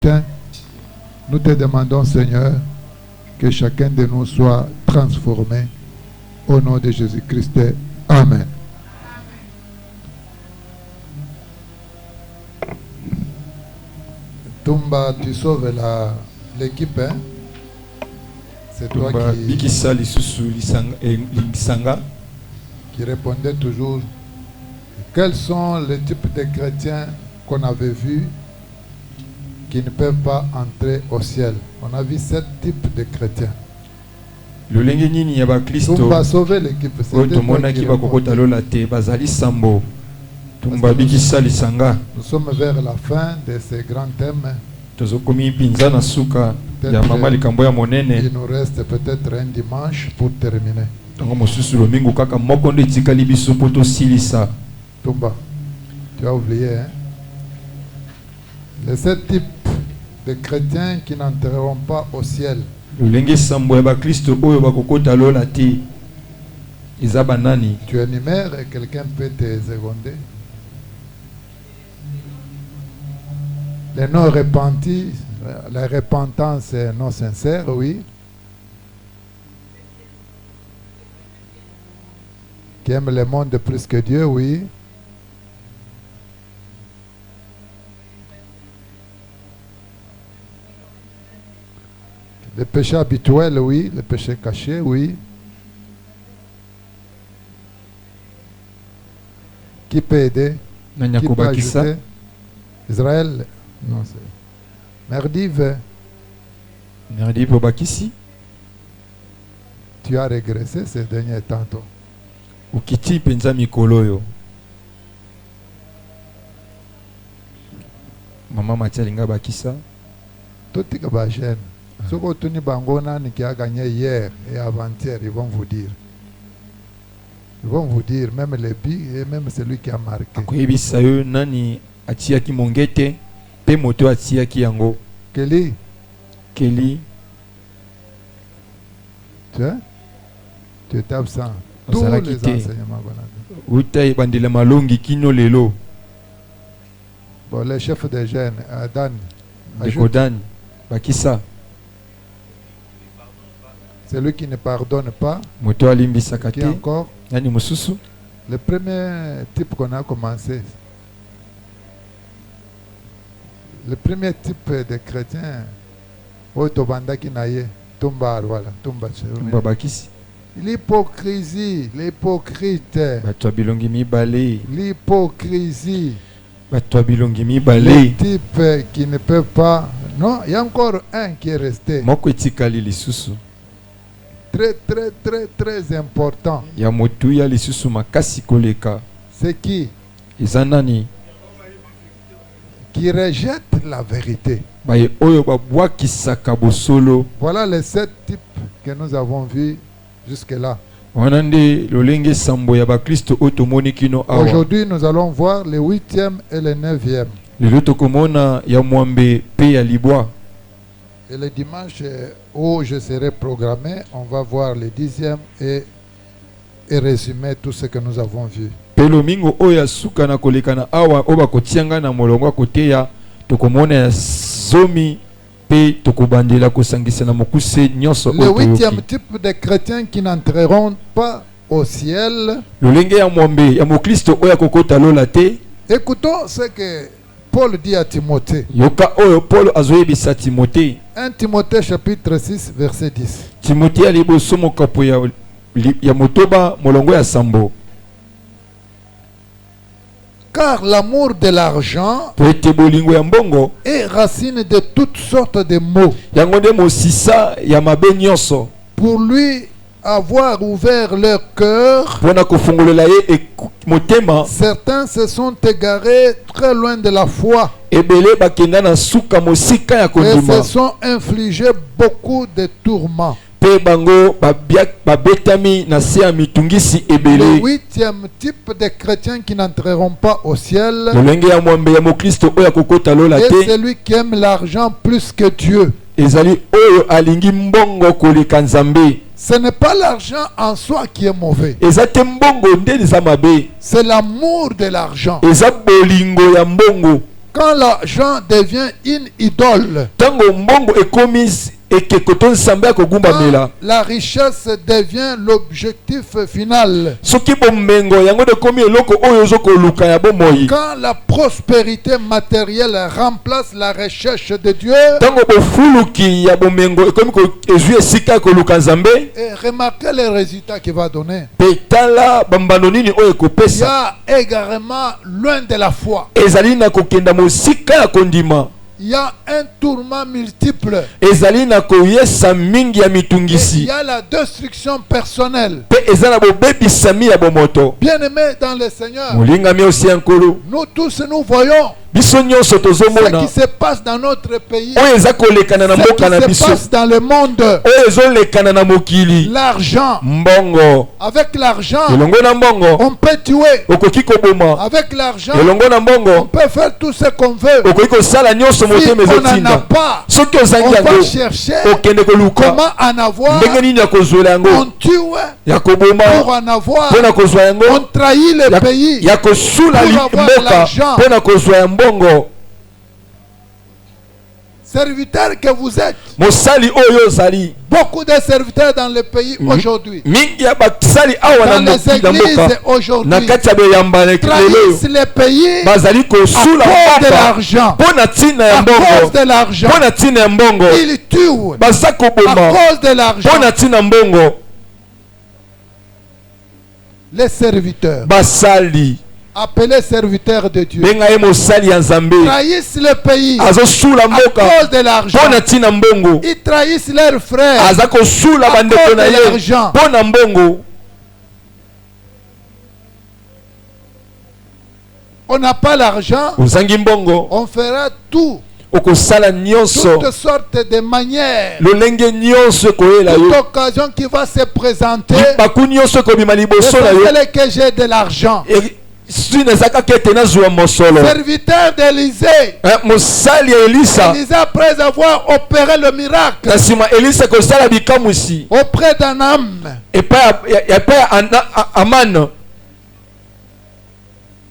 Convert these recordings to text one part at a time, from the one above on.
Nous te demandons, Seigneur, que chacun de nous soit transformé au nom de Jésus-Christ. Amen. Tumba, tu sauves l'équipe, hein? C'est toi qui répondait toujours. Quels sont les types de chrétiens qu'on avait vus qui ne peuvent pas entrer au ciel? On a vu 7 types de chrétiens. On va sauver l'équipe. Nous sommes vers la fin de ces grands thèmes. Il nous reste peut-être un dimanche pour terminer. Tumba, tu as oublié, hein? Les 7 types de chrétiens qui n'entreront pas au ciel. Tu énumères et quelqu'un peut te seconder. Les non repentis, la repentance non sincère, oui. Qui aiment le monde plus que Dieu, oui. Les péchés habituels, oui. Les péchés cachés, oui. Qui peut aider? Qui peut ajouter? Israël? Non, c'est... Merdive. Merdive Bakissi. Tu as régressé ces derniers temps, toi. Ukiti penza mikoloyo. Maman Mathialinga Bakissa. Tout est que jeune. Ce que tu n'as pas qui a gagné hier et avant-hier, ils vont vous dire. Ils vont vous dire, même les billes et même celui qui a marqué. Akoyebisayo nani atiaki mongete pe moto atiaki yango. Kelly. Kelly. Tu étais absent. Tous les enseignements qu'on a dit. Bandile malongi kino lelo. Bon, les chefs des jeunes, Dan. Dan. Bakissa. Celui qui ne pardonne pas. Moto alimbi sakate. Qui encore? Nani mususu. Le premier type qu'on a commencé. Le premier type de chrétien. Otobanda kinaye. Tumba, voilà. Tumba Bakissi. L'hypocrisie, l'hypocrite. L'hypocrisie. Les types qui ne peuvent pas. Non, il y a encore un qui est resté. Très, très, très, très important. C'est qui? Qui rejette la vérité. Voilà les 7 types que nous avons vus jusque-là. Aujourd'hui, nous allons voir le 8e et le 9e. Et le dimanche où je serai programmé, on va voir le 10e et résumer tout ce que nous avons vu. Le 8e type de chrétiens qui n'entreront pas au ciel. Écoutons ce que Paul dit à Timothée. 1 Timothée chapitre 6 verset 10. Car l'amour de l'argent est racine de toutes sortes de maux. Pour lui avoir ouvert leur cœur, certains se sont égarés très loin de la foi et se sont infligés beaucoup de tourments. Le 8e type de chrétiens qui n'entreront pas au ciel est celui qui aime l'argent plus que Dieu. Ce n'est pas l'argent en soi qui est mauvais. C'est l'amour de l'argent. Quand l'argent devient une idole, tango mbongo ekomi ekekoto nsambe akogumba mela, quand la richesse devient l'objectif final, soki bomengo yango de komi eloko oyo ozokoluka ya bomoi, quand la prospérité matérielle remplace la recherche de Dieu, tango bofuluki ya bomengo ekomi ezwi esika koluka nzambe, et remarquez les résultats qu'il va donner. petala bambano nini oyo Il y ekopesa, a également loin de la foi. ezali na kokenda mosika ya kondima, Il y a un tourment multiple. ezali na koyesa mingi ya Et il mitungisi, y a la destruction personnelle. pe eza na bobebisami ya bomoto. Bien-aimés dans le Seigneur, Molingami osi ya nkolo, nous tous nous voyons biso nyonso ce tozomona qui se passe dans notre pays, oyo eza kolekana na mboka na ce qui biso, se passe dans le monde. oyo ezolekana na mokili. L'argent, Mbongo, avec l'argent, elongo na mbongo on peut tuer. okoki koboma, Avec l'argent, elongo na on mbongo peut faire tout ce qu'on veut. okoki kosala nyonso Si motema on n'en a ezotinda. pas, Soki on ozangi va yango chercher okende koluka comment en avoir. ndenge nini ya kozwela On yango, tue ya koboma pour en avoir. mpo na kozwa On yango, trahit le pays. ya kosula pour avoir mboka l'argent. mpo na kozwa ya mbongo. Serviteurs que vous êtes, Mosali oyo ozali, beaucoup de serviteurs dans le pays aujourd'hui, mingi ya basali awa dans na les mboka églises na aujourd'hui, kati ya beyamba lelo trahissent le pays bazali à kosula cause de mboka l'argent. mpo na ntina ya À cause mbongo, de l'argent, mpo na ntina ya mbongo, ils tuent baza à koboma cause de l'argent. mpo na ntina mbongo. Les serviteurs, Basali appelés serviteurs de Dieu, benga ye mosali ya nzambe trahissent le pays azosula à mboka cause de l'argent. mpo na ntina mbongo, Ils trahissent leurs frères aza kosula à bandeko cause na de ye l'argent. mpo na mbongo. On n'a pas l'argent, Ozangi mbongo on fera tout, okosala nyonso toutes sortes de manières, lolenge nyonso koyela toute yo, occasion qui va se présenter. baku nyonso kobima liboso na yo, L'essentiel est que j'ai de l'argent. si nazaka kete nazwa mosolo. Serviteur d'Élysée, Mosali ya Elisa, Élysée après avoir opéré le miracle na nsima Elisa kosala bikamwisi auprès d'un homme, epai ya Amana,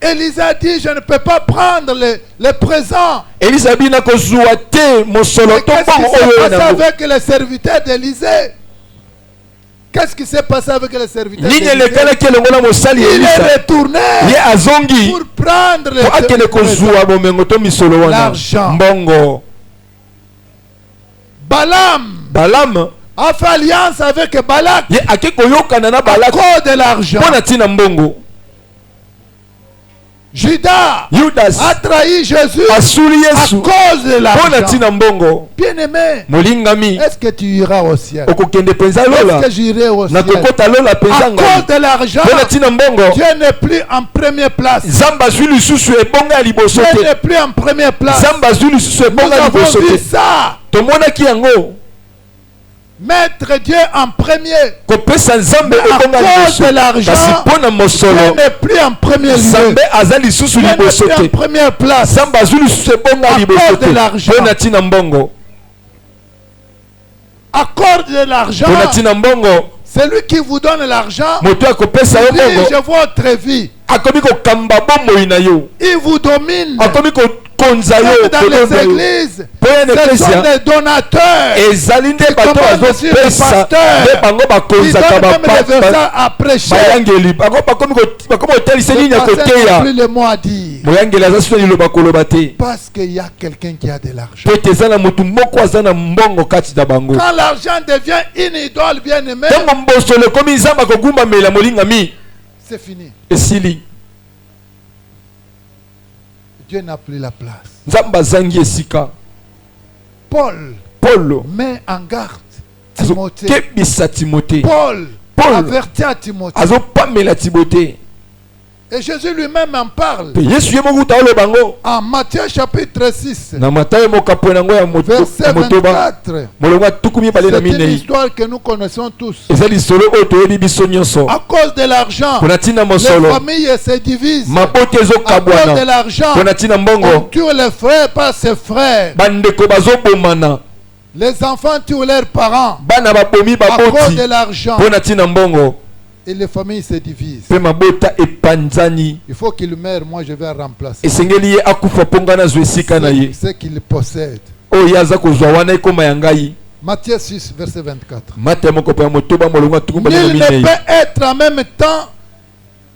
Élysée a dit je ne peux pas prendre les présents. Elisa bina kozwa te mosolo Mais to qu'est-ce qui bongo s'est oyo passé nango. avec les serviteurs d'Élysée? Qu'est-ce qui s'est passé avec les serviteurs Nini d'Élysée? elekalaki elongo na mosali ya Il Elisa, est retourné ye azongi pour prendre po akende les kozwa bomengo to misolo wana L'argent. mbongo. Balaam a fait alliance avec Balak Ye ake koyokana na à Balaki cause de l'argent. mpo na ntina mbongo. Judas Yudas a trahi Jésus asuli à Yesu cause de mpo na l'argent. ntina mbongo. Bien-aimé, Molingami est-ce que tu iras au ciel? okokende penza lola Est-ce que j'irai au na ciel? kokota lola À penza cause ngai de l'argent, mpo na ntina mbongo. Dieu n'est plus en première place. Nzambe azwi lisusu ebonga ya liboso Dieu te. n'est plus en première place. Nzambe azwi lisusu Nous ebonga ya avons liboso vu te. ça. Tomonaki yango Mettre Dieu en premier. kopesa Nzambe Mais à ebonga cause liboso de l'argent, kasi mpo na Dieu mosolo n'est plus en premier lieu. Nzambe aza lisusu Dieu n'est liboso plus en te. première place. Nzambe azwi lisusu ebonga À liboso cause te de l'argent. mpo na ntina mbongo. Accorde de l'argent. Mpo na ntina mbongo Celui qui vous donne l'argent moto akopesa yo mbongo dirige votre vie. akomi kokamba bomoi na yo, Il vous domine. akomi kokonza yo, Même dans les kodonda yo. églises, Mpo ya na ce sont eklesia des donateurs. ezali nde bato commandent sur le bazopesa pasteur. nde bango Ils bakonzaka donnent même des versets à prêcher. bayangeli bango bakomi kotalisa nini ya Le pasteur n'a koteya. plus le mot à dire. Moyangeli aza suna liloba koloba te Parce qu'il y a quelqu'un qui a de l'argent. po ete eza na motu moko aza na mbongo kati na bango. Quand l'argent devient une idole bien-aimée, ntango mbosolo ekomi nzambe akogumbamela molingami c'est fini. esili. Dieu n'a plus la place. Nzambe azangi esika. Paul Paulo met en garde Timothée. azokebisa Timote, Paul Paul avertit à Timothée. azopamela Timote. Et Jésus lui-même en parle. Pe Yesu ye moko aloba bango En Matthieu chapitre 6, na Matayo mokapo nango ya verset motoba 24. molongo ya tuku mibale na C'est une minei. histoire que nous connaissons tous. Eza lisolo oyo toyebi biso nyonso. À cause de l'argent, Mpona ntina les mosolo familles se divisent. mabota À cause de ezokabwana. l'argent, Mpona ntina on mbongo tue les frères par ses frères. bandeko bazobomana, Les enfants tuent leurs parents bana babomi à cause baboti de l'argent. mpona ntina mbongo. et les familles se divisent. pe mabota epanzani. Il faut qu'il meure, moi je vais remplacer. Esengeli ye akufa ponga na zwa esika na ye. Ce qu'il possède. Oyo aza kozwa wana ekoma ya ngai. Matthieu 6, verset 24. Mata moko pa motoba molonga tukumba na Nul ne minei. peut être en même temps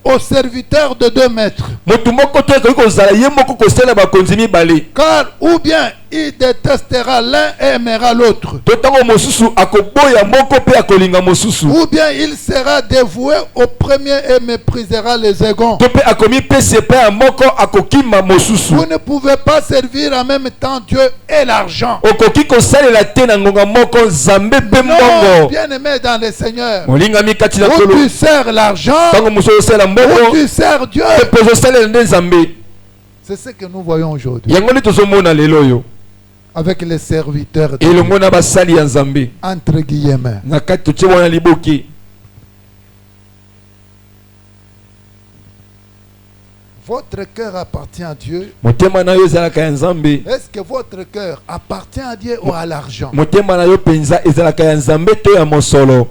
au serviteur de 2 maîtres. Motu moko to ekoki kozala ye moko kosala bakonzi mibale. Car ou bien il détestera l'un et aimera l'autre. To tango mosusu akoboya moko pe akolinga mosusu. Ou bien il sera dévoué au premier et méprisera les seconds. To pe akomi pese pe moko akokima mosusu. Vous ne pouvez pas servir en même temps Dieu et l'argent. Okoki kosalela te na ngonga moko Nzambe pe Non, mbongo. bien-aimé dans le Seigneur. Molinga mikati na Ou kolo. tu sers l'argent, Tango mosusu osala ou mbongo. tu sers Dieu. Pe osalela nde Nzambe. C'est ce que nous voyons aujourd'hui Yango nde tozomona lelo yo. avec les serviteurs de Elongo Dieu, na basali ya Nzambe. entre guillemets. Na kati totie wana liboki. Votre cœur appartient à Dieu. Motema na yo ezalaka ya Nzambe. Est-ce que votre cœur appartient à Dieu ou à l'argent? Motema na yo penza ezalaka ya Nzambe to ya mosolo.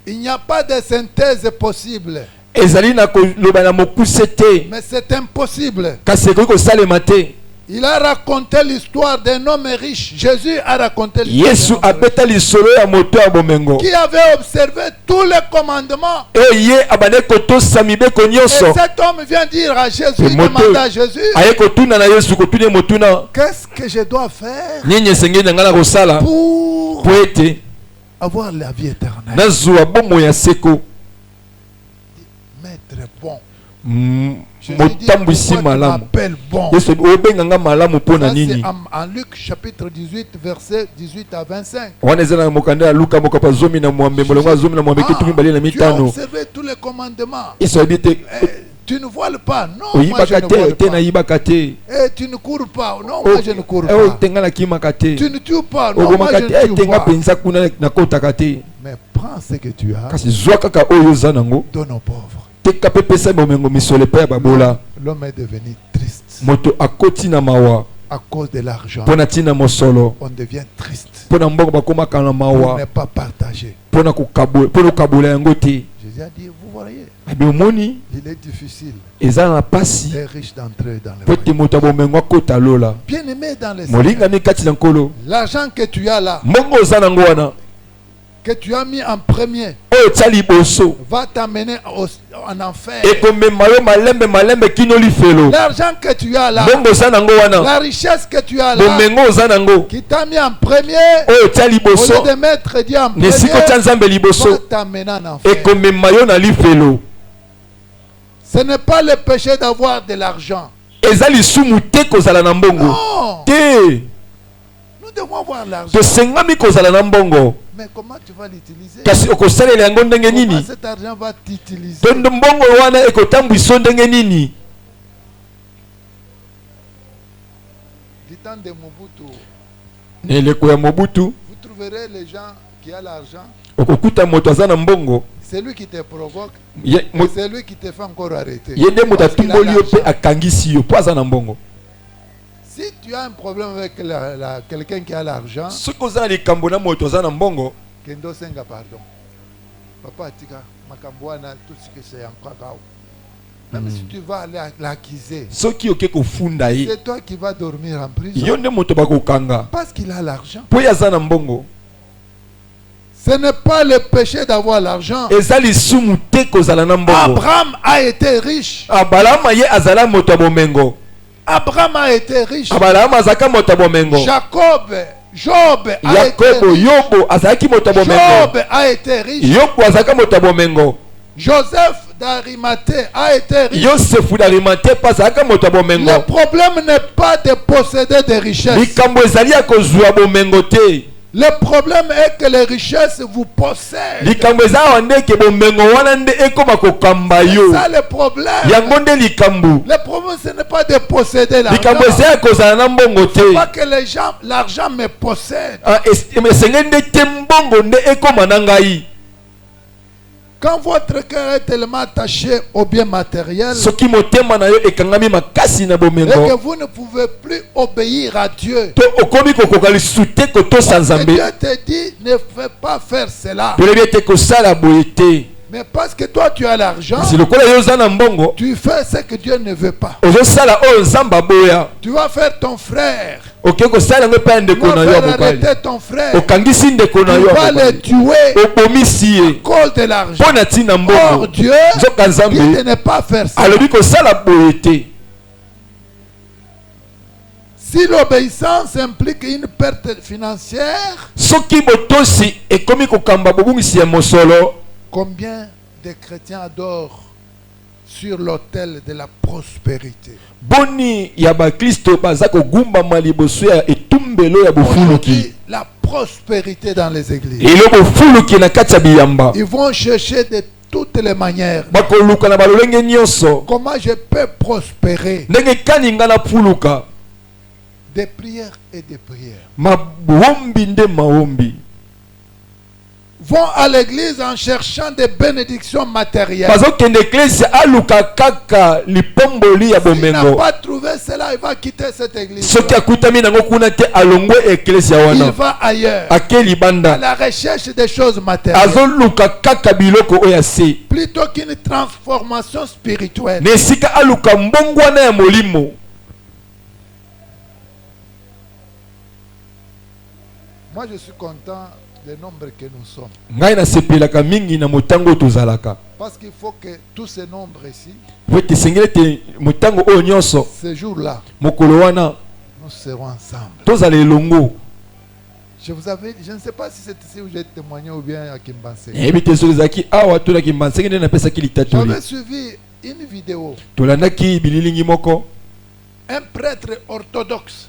Il n'y a pas de synthèse possible. Ezali na koloba na mokuse te. Mais c'est impossible. Kasi ekoki kosalema te. Il a raconté l'histoire d'un homme riche. Jésus a raconté l'histoire Yesu d'un homme riche abeta lisolo ya moto ya bomengo. qui avait observé tous les commandements. Oyo ye abande kotosa mibeko Et nyonso. cet homme vient dire à Jésus, Et il moto- demande à Jésus, Aye kotuna na Yesu kotuna motuna. qu'est-ce que je dois faire Nini esengeli na nga na kosala pour po ete avoir la vie éternelle? nazwa bomoi ya seko. Maître bon. Jésus dit, Motambwisi pourquoi tu malamu. m'appelles bon? Yesu obenga nga malamu mpo na Ça, c'est nini. en Luc chapitre 18, verset 18 à 25. Wana eza na mokanda ya Luka moko pa zomi na mwambe molongo zomi na mwambe kitu mibale na tu as mitano. observé tous les commandements. Yesu ayebi te Tu ne voles pas. Non, moi je oyibaka ne te vole te pas. nayibaka te. Tu ne cours pas. Non, moi je ne cours Oyo pas. tenga nakimaka te. Tu ne tues pas. Non, moi Obomaka je te ne tue tenga pas. penza kuna nakotaka te. Mais prends ce que tu as, Kasi zwa kaka oyo oza nango. donne aux pauvres. Teka pe pesa bomengo misolo epai ya babola. L'homme est devenu triste Moto akoti na mawa à cause de l'argent. mpo na ntina mosolo. On devient triste Mpo na mbongo bakomaka na pour mawa ne pas partager. mpo na kokabola yango te. Jésus a dit, vous voyez, Abi omoni il est difficile eza na pasi et riche d'entrer dans le mpo ete royaume. moto ya bomengo akota lola. Bien-aimé dans le Seigneur, Molingami kati na nkolo. l'argent que tu as là, Mbongo oza nango wana que tu as mis en premier, oyo tia liboso va t'amener en enfer. ekomema yo malembe malembe kino lifelo. L'argent que tu as là, Mbongo oza nango wana la richesse que tu as là, bomengo oza nango qui t'a mis en premier, oyo tia au liboso lieu de mettre Dieu en premier, nesiko tia Nzambe va liboso t'amener en enfer. ekomema yo na lifelo. Ce n'est pas le péché d'avoir de l'argent. Eza lisumu te kozala na mbongo Non, te. nous devons avoir l'argent. Tosengami kozala na mbongo Mais comment tu vas l'utiliser? kasi okosalela yango ndenge Comment nini. cet argent va t'utiliser? Tondo mbongo wana ekotambwiso ndenge nini. Du temps de Mobutu, Na eleko ya Mobutu vous trouverez les gens qui ont l'argent. okokuta moto aza na mbongo C'est lui qui te provoque. ye Et c'est lui qui te fait encore arrêter. ye nde moto Parce qu'il a atumboli yo mpe l'argent. akangisi yo mpo aza na mbongo. Si tu as un problème avec quelqu'un qui a l'argent, Soki oza na likambo na moto aza na mbongo Kendo Senga, pardon. Papa Atika, Makamboana, tout ce que c'est encore gao. Même si tu vas aller l'accuser, soki oke kofunda ye c'est toi qui vas dormir en prison. yo nde moto bakokanga Parce qu'il a l'argent. mpo ye aza na mbongo. Ce n'est pas le péché d'avoir l'argent. Eza lisumu te kozala na mbongo. Abraham a été riche. Abalama ye azala moto ya bomengo. Abraham a été riche. Abalama azaka moto ya bomengo. Job a été Yakobo riche. Yobo azalaki moto ya bomengo. Job a été riche. Yobo azaka moto ya bomengo. Joseph d'Arimathée a été riche. Yosefu d'Arimathée pa azalaka moto ya bomengo. Le problème n'est pas de posséder des richesses. Likambo ezali ya kozwa bomengo te. Le problème est que les richesses vous possèdent. Likambo eza awa nde ke bomengo wana nde ekoma kokamba yo. C'est ça le problème. Yango nde likambo. Le problème ce n'est pas de posséder l'argent. Likambo eza ya kozala na mbongo te. Pas que les gens, l'argent me possède. Esengeli nde te mbongo nde ekoma na ngai. Quand votre cœur est tellement attaché au bien matériel Soki motema na yo ekangami makasi na et bomengo. que vous ne pouvez plus obéir à Dieu, To okomi kokoka lisusu te kotosa et Nzambe. Dieu te dit ne fais pas faire cela. Tolobi ete kosala boye te. Mais parce que toi tu as l'argent, si lokola yo za na mbongo tu fais ce que Dieu ne veut pas. ozosala oyo nzambe aboya Tu vas faire ton frère. oke kosala yango epai ya Tu ndeko vas na yo ya faire mobali arrêter ton frère. okangisi ndeko na Tu yo ya vas le mobali tuer obomisi ye à cause de l'argent. mpo na ntina Or mbongo Dieu nzoka dit de nzambe ne pas faire ça. alobi kosala boye te. Si l'obéissance implique une perte financière, soki botosi ekomi kokamba bobungisi ya mosolo, combien de chrétiens adorent sur l'autel de la prospérité? boni ya bakristo baza kogumbama liboso ya etumbelo ya bofuluki. Aujourd'hui, la prospérité dans les églises. elo bofuluki na kati ya biyamba Ils vont chercher de toutes les manières. bakoluka na balolenge nyonso Comment je peux prospérer? ndenge kani nga na fuluka. Des prières et des prières. Mahombi nde mahombi Vont à l'église en cherchant des bénédictions matérielles. bazokende eklesi aluka kaka lipomboli ya S'il n'a bomengo. pas trouvé cela, il va quitter cette église. soki akutami nango kuna te alongwe eklesi ya Il wana va ailleurs. ake À libanda la recherche des choses matérielles. azoluka kaka biloko oyo ase Plutôt qu'une transformation spirituelle. na esika aluka mbongwana ya molimo. Moi, je suis content du nombre que nous sommes. ngai nasepelaka mingi na motango tozalaka Parce qu'il faut que tous ces nombres ici, po ete esengeli ete motango oyo nyonso ce jour-là, mokolo wana nous serons ensemble. tozala elongo. Je vous avais dit, je ne sais pas si c'est ici où j'ai témoigné ou bien à Kimbanse. nayebi te soki ezalaki awa tolaki mbansenge nde napesaki litatoli. J'avais suivi une vidéo. tolandaki bililingi moko Un prêtre orthodoxe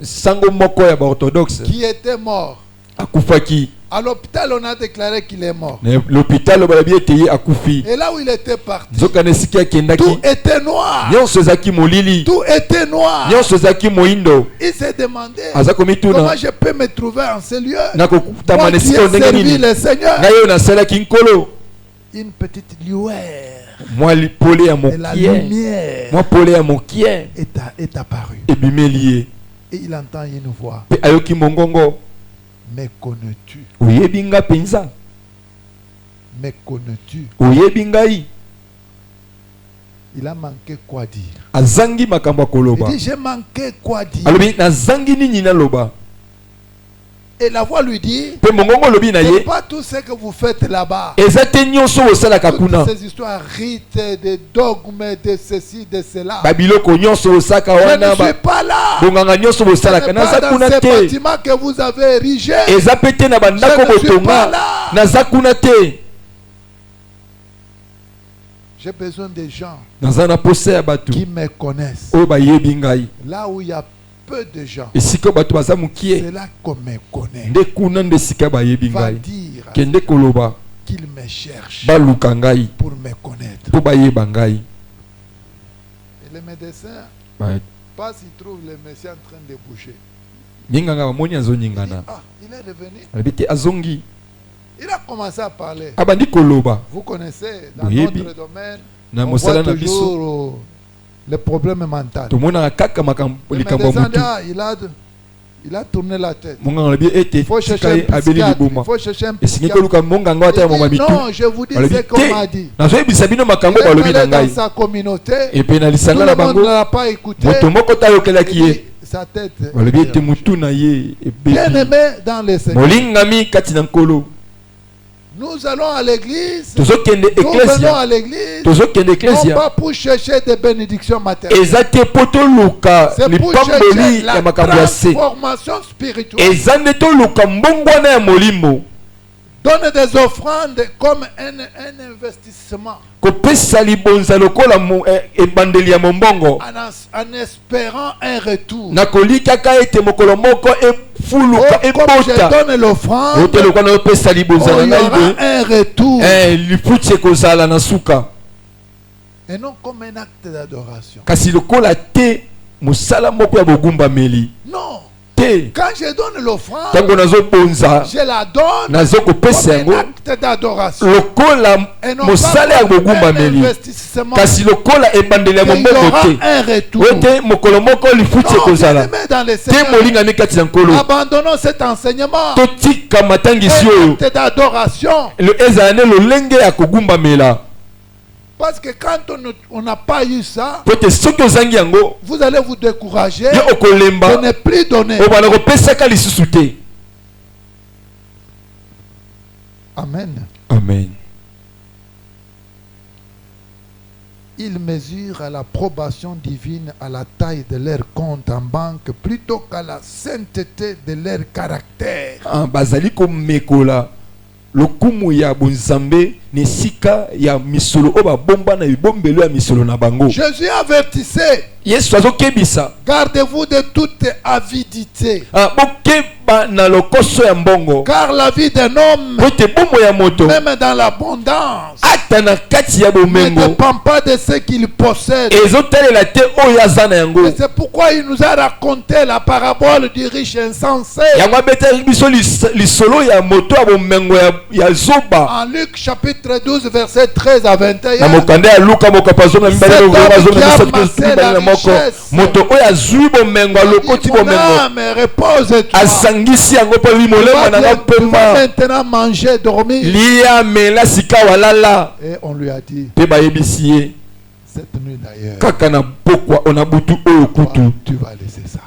sango moko ya baorthodoxe qui était mort. akufaki À l'hôpital, on a déclaré qu'il est mort. na l'hôpital balabi ete ye akufi. Et là où il était parti, nzoka na esika akendaki tout était noir. nyonso ezalaki molili Tout était noir. nyonso ezalaki moindo. Il s'est demandé aza comment komituna je peux me trouver en ce lieu. nakokutama Moi na qui esika ai ndenge servi nini le Seigneur. ngai oyo nasalaki nkolo. Une petite lueur mwa pole ya de la mokie lumière mwa pole ya mokie est apparue. ebimeli ye Et il entend une voix. mpe ayoki mongongo. Me connais-tu? oyebi nga mpenza? Me connais-tu? oyebi ngai? Il a manqué quoi dire? azangi makambo ya Il koloba. dit, j'ai manqué quoi dire? alobi nazangi nini naloba? Et la voix lui dit, mpe mongongo olobi na c'est ye pas tout ce que vous faites là-bas. eza te nyonso osalaka kuna. Toutes ces histoires rites, de dogmes, de ceci, de cela. babiloko nyonso osalaka Je wana ne suis pas là. bonganga nyonso Ce bosalaka n'est naza pas dans kuna ces te. bâtiments que vous avez érigés. eza pe te na bandako Je ne suis pas botonga là. naza kuna te. J'ai besoin des gens naza na posa ya bato qui me connaissent. oyo bayebi ngai. Là où il y a peu de gens, esika bato baza mokie c'est là qu'on me connaît. nde kuna nde esika bayebi Va ngai. dire kende koloba qu'il me cherche baluka ngai pour me connaître. mpo bayeba ngai. Et les médecins, Ba- pas s'ils trouvent le monsieur en train de bouger. ninganga bamoni Il dit, azoningana ah, il est revenu. alobi te azongi Il a commencé à parler. abandi koloba Vous connaissez, dans Oui, notre oui. domaine, na on mosala voit na biso toujours les problèmes mentaux. tomonaka kaka makambo Le likambo ya médecin dit, motu. ah, il a tourné la tête. monganga alobi ete Il faut tika chercher ye un abeli psychiatre. liboma Il faut chercher un esingi psychiatre. koluka monganga ata ya moma Il dit, mitu. non, je vous dis balobi ce qu'on m'a dit. te nazoyebisa bino Il makambo est balobi na allé dans ngai. sa communauté. epe na Tout lisanga le na monde ne bango l'a pas écouté. moto moko te ayokelaki Il ye dit, sa tête. balobi ete motu na ye Bien ebebi. aimé dans les Seigneurs. molingami kati na nkolo. Nous allons à l'église. tozokende Nous venons eklesia à l'église. tozokende Non eklesia pas pour chercher des bénédictions matérielles. eza te po toluka C'est pour lipamboli chercher ya la makambo ya se. transformation spirituelle. eza nde toluka mbongwana ya molimo. Donne des offrandes comme un investissement kopesa libonza lokola ebandeli ya mombongo en espérant un retour. na kolikaka ete mokolo moko efuluka Comme je ebota donne l'offrande, ote lokola na opesa libonza na il y ngai aura boye un retour. lifuti ekozala na suka. Et non comme un acte d'adoration. kasi lokola te mosala moko ya bogumbameli. Non. te. Quand je donne l'offrande, Tango nazo bonza, je la donne nazo comme kopesa un yango. acte d'adoration. Lokola Et non mosala ya pas comme bogumba un meli. investissement. Kasi lokola ebandeli ya Il y mombongo aura te. un retour. Wete mokolo moko lifuti Non, ekozala. bien-aimés dans les Te Seigneurs, molingami kati na nkolo. abandonnons cet enseignement. Totika matangisi Un oyo. acte d'adoration. Ezala ne lolenge ya kogumbamela. Parce que quand on n'a pas eu ça, Po te soki ozangi yango, vous allez vous décourager yo okolemba, de ne plus donner. obana kopesaka lisusu te. Amen. Amen. Ils mesurent à l'approbation divine à la taille de leur compte en banque plutôt qu'à la sainteté de leur caractère. Bazali komekola lokumu ya bonzambe nesika ya misolo oba bomba na bibombelo ya misolo na bango. Jésus avertissait, Yesu azokebisa, gardez-vous de toute avidité, bokeba na lokoso ya mbongo. car la vie d'un homme, Po te bombo ya moto même dans l'abondance, ata na kati ya ne bomengo dépend pas de ce qu'il possède. ezotalela te oyo aza na yango. Et c'est pourquoi il nous a raconté la parabole du riche insensé. Yango abetaki biso lisolo ya moto ya bomengo ya zoba. En Luc chapitre 12 verset 13 à Na 21. mokanda ya Luka mokapazo na mibale na moko. Moto oyo azwi bomengo alokoti Mon bomengo. âme repose-toi. Asangisi yango mpo Tu limolema na vas pema. maintenant manger, dormir. Lia mela sika walala. Et on lui a dit, Pe bayebisi ye cette nuit d'ailleurs, kaka na pokwa ona butu oyo kutu. tu vas laisser ça.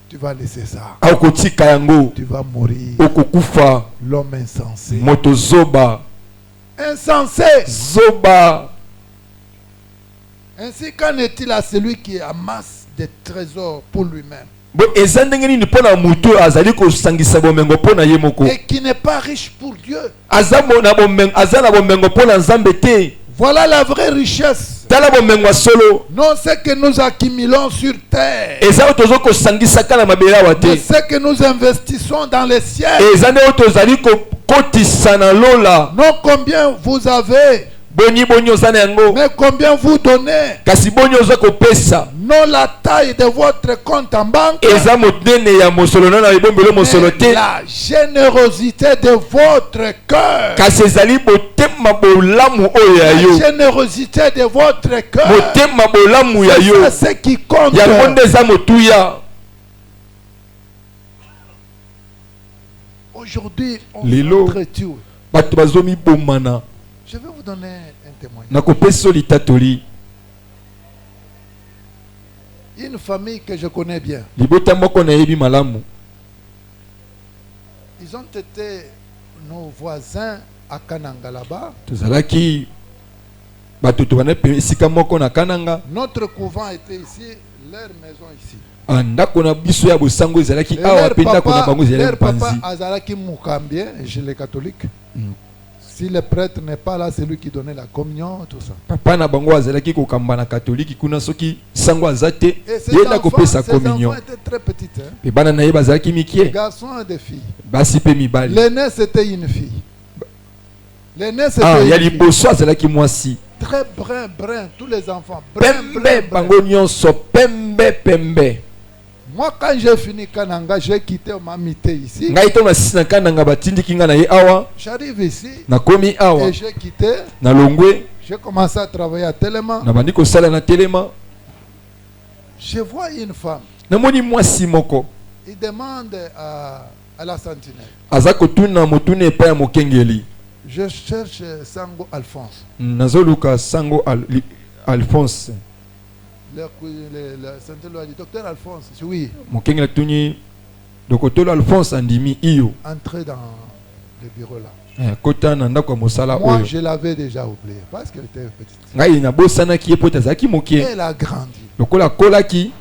Tu vas laisser ça. Akotika yango. Tu vas mourir. Okokufa. L'homme insensé. Moto zoba. Insensé. Zoba. Ainsi qu'en est-il à celui qui amasse des trésors pour lui-même Bo eza ndenge nini mpona mutu azali kosangisa bomengo mpona ye moko. et qui n'est pas riche pour Dieu? Aza na bomengo mpona Nzambe te. Voilà la vraie richesse. Tala bomengo solo. Non ce que nous accumulons sur terre, Eza oyo tozo kosangisaka na mabele awa te. mais ce que nous investissons dans les ciels. Eza nde oyo tozali kokotisa na lola. Non combien vous avez, Boni oza na yango. mais combien vous donnez. Kasi boni oza kopesa. Non la taille de votre compte en banque, Eza monene ya mosolo na ebombelo mosolo mais te. la générosité de votre cœur. Kasi ezali botema bolamu oyo ya La yo. générosité de votre cœur. Motema bolamu ya yo. C'est ce qui compte. Yango nde eza motuya. Aujourd'hui, on Lelo. s'entretue. Bato bazomi bomana. Je vais vous donner un témoignage. Nakopesa litatoli. Une famille que je connais bien. Libota moko na yebi malamu. Ils ont été nos voisins à Kananga là-bas. Tozalaki bato tobana pe esika moko na Kananga. Notre couvent était ici, leur maison ici. Andako na biso ya bosango ezalaki Et awa pe ndako na bango ezalaki leur papa panzi. Azalaki Moukambien, chez les catholiques. Mm. Si le prêtre n'est pas là, c'est lui qui donnait la communion, tout ça. Papa na bango azalaki kokamba na katoliki kuna soki sango azate Et ces ye na enfants, kopesa ces communion. enfants étaient très petits. Hein? Pe bana na ye bazalaki Des mikie. garçons et des filles. Basi pe mibali. L'aîné, c'était une fille. L'aîné, c'était Ah, une ya fille. liboso azalaki mwasi. Très brun, tous les enfants. Brun, Pembe bango nyonso pembe. Moi, quand j'ai fini Kananga, j'ai quitté Mamité ici. Ngai to na sina kananga batindiki nga na ye awa. J'arrive ici Nakomi awa. et j'ai quitté. Na longwe. J'ai commencé à travailler à Téléma. Na bandi kosala na telema. Je vois une femme. Namoni mwasi moko. Il demande à la sentinelle. Aza kotuna motune epai ya mokengeli. Je cherche Sango Alphonse. Nazoluka sango Alphonse. Le sentinelle lui a dit, docteur Alphonse, oui, Mokengeli tuni dokotolo Alphonse andimi iyo. entrez dans le bureau là. Kota na ndako ya mosala Moi, oyo. je l'avais déjà oublié parce qu'elle était petite. Ngai na bosanaki ye po tazalaki mokie. Elle a grandi. Lokola kolaki.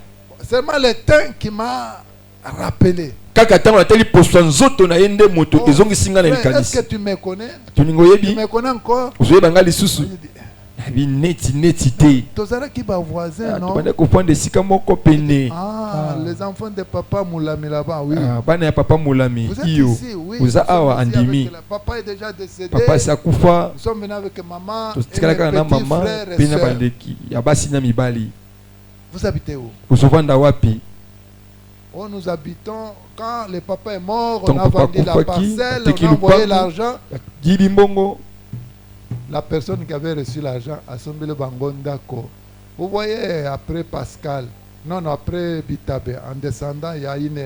Seulement le temps qui m'a rappelé. Kaka tango nateli poso nzoto na ye nde moto Oh, ezongisinga na mais est-ce likanisi. que tu me connais? Tuningo Tu yebi. me connais encore? Ozoyeba nga lisusu. Je dis, Neti te. Tozala qui va voisin, non? Tobanda kofanda esika moko pene. Les enfants de papa Moulami là-bas, oui. Bana ya papa Molami Vous êtes iyo. ici, oui. Uza Nous sommes awa ici andimi. avec papa est déjà décédé. Papa sakufa. Nous sommes venus avec maman et Totikalaka mes na petits mama frères et pena sœurs. bandeki ya basi na mibali. Vous habitez où? Kozovanda wapi? Oh, nous habitons, quand le papa est mort, Ton on a papa vendu la Koufaki, parcelle, Teki on a envoyé Lupango, l'argent. Gidi Mbongo. La personne qui avait reçu l'argent a sombré le Bangondako. Vous voyez, après Pascal, non, après Bitabe, en descendant, il y a une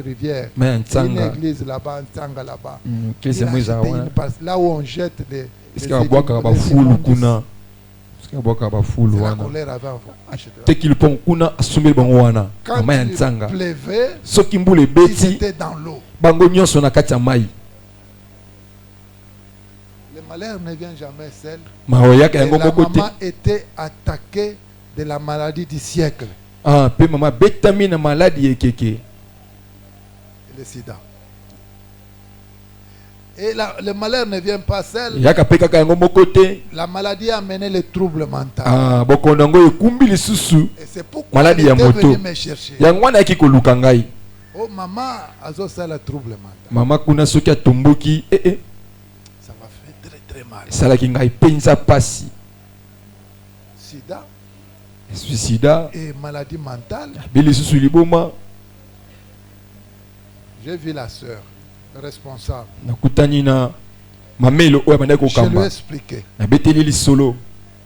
rivière. Mais Il y a une église là-bas, un Tsanga là-bas. Qu'est-ce que c'est Là où on jette les. Est-ce qu'il y a un bois qui a foule kuna? Est-ce qu'il y a un bois qui a foule La wana? colère avait acheté. Teki Lupango kuna asumé bango wana. Quand Amaya il Ntsanga. pleuvait, Soki mbule ils beti étaient dans l'eau. bango nyonso na kati ya mai. Le malheur ne vient jamais seul. Maoyaka Et yango la moko te. maman était attaquée de la maladie du siècle, Ah, pe mama betami na maladie ekeke. le sida. Et le malheur ne vient pas seul. Yaka pe kaka yango moko te. La maladie a amené le trouble mental. Ah, bokondo yango ekumbi lisusu. Et c'est pourquoi Maladie elle ya était moto. venue me chercher. Yango wana yaki koluka ngai. Oh maman, azo ça le trouble mental. Mama kuna soki atomboki Ça m'a fait très très mal. esalaki ngai penza pasi. Sida Suicida et maladie mentale. be lisusu liboma. J'ai vu la sœur responsable. Nakutani na mamelo oyo abandaki Je lui ai kokamba. expliqué. Nabeteli lisolo.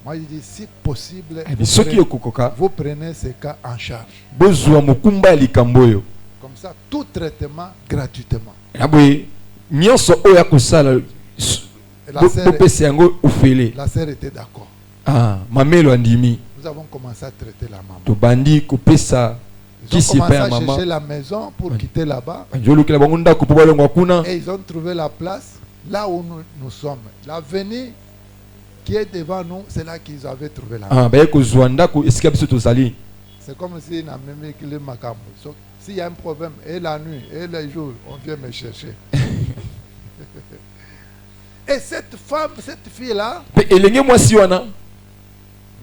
Moi, je dis si possible, Abi soki okokoka vous prenez ces cas en charge. bozwa mokumba ya likambo oyo. Comme ça, tout traitement gratuitement. Na boye nyonso oyo akosala Et la sœur bopesa yango ofele. était d'accord. Ah, mamelo andimi. Nous avons commencé à traiter la maman. Tobandi kopesa Ils ont kisi commencé pa ya à mama. chercher la maison pour quitter là-bas. Banjolukela bango ndako po balongwa kuna. Et ils ont trouvé la place là où nous sommes. L'avenue qui est devant nous, c'est là qu'ils avaient trouvé la maison. Ah, baye kozwa ndako esika biso tozali. C'est comme si na même que le makambo. So, s'il y a un problème, et la nuit, et les jours, on vient me chercher. Et cette femme, cette fille-là, Pe elenge mwasi wana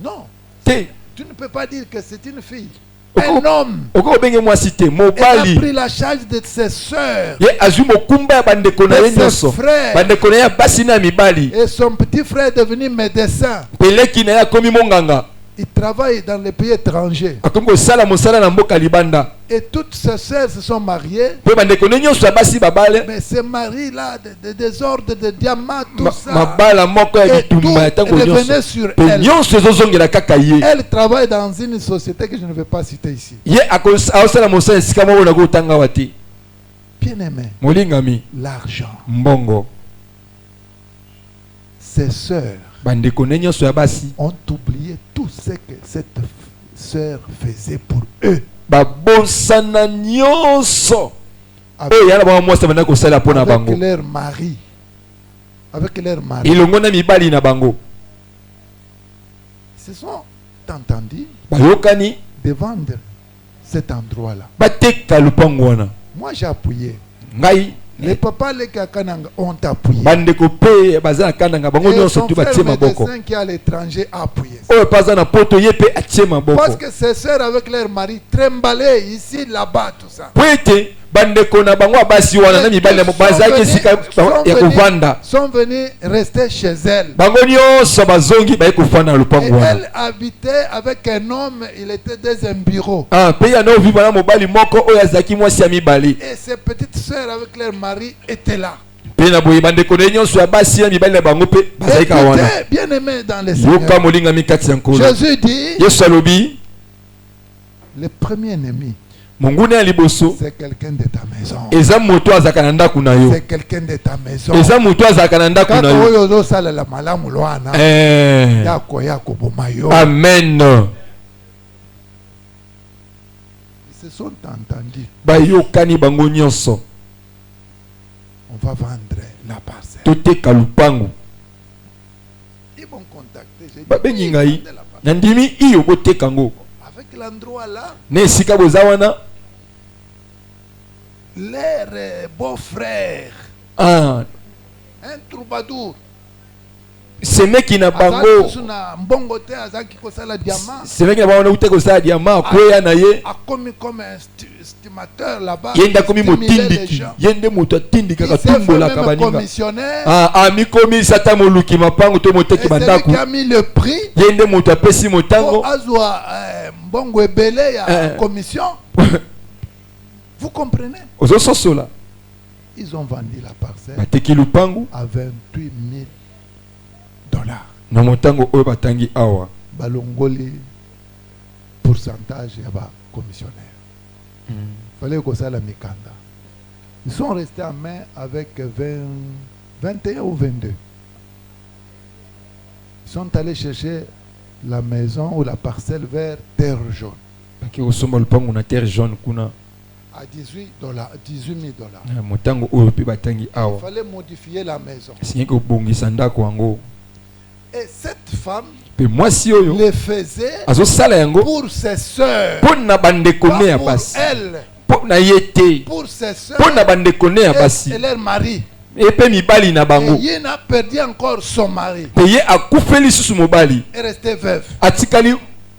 non, te tu ne peux pas dire que c'est une fille. Oko- Un homme. oko obenge mwasi te Elle a mobali pris la charge de ses sœurs ye azwi mokumba ya bandeko na ye de ses nyonso frères. bandeko na ye ya basi na ya mibali Et son petit frère est devenu médecin. peleki na ye akomi monganga Il travaille dans les pays étrangers. akomi kosala mosala na mboka libanda Et toutes ses sœurs se sont mariées. mpe bandeko ne nyonso ya basi babale Mais ces maris-là, de désordre, de diamants, tout ça. mabala moko ya Et tout bitumba ya ntango revenait nyonso sur mpe elle. nyonso ezozongela kaka ye Elle travaille dans une société que je ne vais pas citer ici. ye aosala mosala esika moko na kotanga awa te Bien aimé, molingami l'argent. mbongo Ses sœurs bandeko ne nyonso ya basi ont oublié tout ce que cette sœur faisait pour eux. babosana nyonso Avec, oyo yana bango mwasi bandaki kosala mpo na avec bango leur mari. Avec leur mari. elongo na mibali na bango Ils se sont entendus bayokani de vendre cet endroit-là. bateka lupango wana Moi, j'ai appuyé. ngai Les papas, les kakananga ont appuyé. bandeko mpe baza na kananga bango Et nyonso son tu frère batie maboko médecin qui est à l'étranger a appuyé. oyo mpe aza na poto ye mpe atie maboko Parce que ces sœurs avec leur mari tremblaient ici, là-bas, tout ça. po ete bandeko na bango ya basi wana na mibali na bazalaki esika ya kovanda sont venus rester chez elle. bango nyonso bazongi baye kofanda na Et lupango wana elle habitait avec un homme, il était dans un bureau. Ah, mpe yana ovivre na mobali moko oyo azalaki mwasi ya mibali Et ses petites sœurs avec leur mari étaient là. mpe na boye bandeko na ye nyonso ya basi na mibali na bango mpe bazalaki kaka wana Écoutez, bien aimé dans les yoka Seigneurs. molingami kati ya nkolo Jésus dit, yesu alobi le premier ennemi, monguna ya liboso c'est quelqu'un de ta maison. eza moto azalaka na ndako na yo C'est quelqu'un de ta maison. eza moto azalaka na ndako na Kaka yo oyo ozosalela malamu lwana, yako yako boma yo. amen Ils se sont entendus. bayokani bango nyonso On va vendre la parcelle. toteka lupango Ils vont contacter. J'ai dit, babengi oui, ngai vendez la parcelle. na ndimi iyo boteka ngo Avec l'endroit là, na esika boza wana leur beau-frère, ah, un troubadour, semeki na bango azaki na mbongo te, azaki kosala diamant, semeki na bango na uta kosala diama akweya na ye a commis comme un stimateur là-bas. ye nde akomi stimuler les motindiki gens. ye nde moto atindikaka Il s'est fait tumbolaka même baninga commissionnaire. amikomisa ata moluki mapango to Et moteki c'est lui bandako qui a mis le prix ye nde moto apesi motango pour azwa mbongo ebele ya Eh. commission. Vous comprenez? Ozo sosola. Ils ont vendu la parcelle Bateki lupangu. à 28 000 $. Na motango oyo batangi awa. Balongoli pourcentage yaba commissionnaire. Fallait que ça la mikanda. Ils sont restés en main avec 21 ou 22. Ils sont allés chercher la maison ou la parcelle vers terre jaune. Baki osomba lupangu na terre jaune kuna. À 18 000 $. Na motango oyo pe batangi Il awa. fallait modifier la maison. Sinye ko bongisa ndako yango. Et cette femme Pe mwasi oyo le faisait azo sala yango pour ses sœurs. pona bandeko ne ya Pour basi. elle. Pona yete. Pour ses sœurs. Pona bandeko ne ya basi. Et leur mari. Et pe mibali na bango. Et il a perdu encore son mari. Pe ye akufeli susu mobali. Et resté veuf. Atikali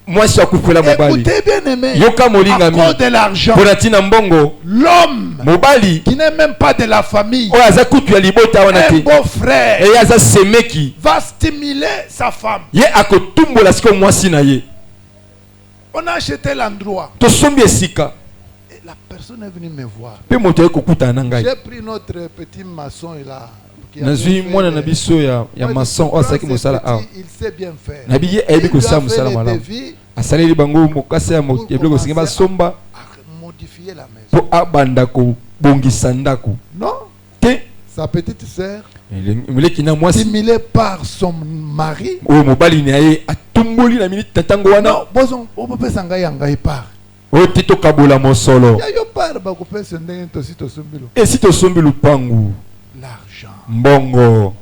mwasi akufela mobali. Écoutez bien aimé. Yoka molinga À mi. cause de l'argent. Pona tina mbongo. L'homme Mobali qui n'est même pas de la famille. oyo aza kutu ya libota wana Un te. beau frère Eye aza semeki. va stimuler sa femme. Ye akotumbola siko mwasi na ye. On a acheté l'endroit. Tosombi esika. Et la personne est venue me voir. Pe moto ye kokutana na ngai. J'ai pris notre petit maçon là. qui avait Nazwi fait mwana na les- biso ya Moi, maçon je oyo asalaki prends mosala ces awa. petits, il sait bien faire. Na bi ye Il ayebi doit kosala faire mosala les malamu. devis Asaleli bango mokasa ya biloko esengi basomba à modifier la maison. mpo abanda kobongisa ndako Non, te. sa petite sœur, moleki na mwasi stimulée par son mari. oyo mobali na ye atumboli na miniti na ntango wana Non, boson, on peut pas s'engager en part. oyo te tokabola mosolo. Ya yo part ba couper ce ndenge to sito sombilo. Esi tosombi lupangu L'argent. mbongo.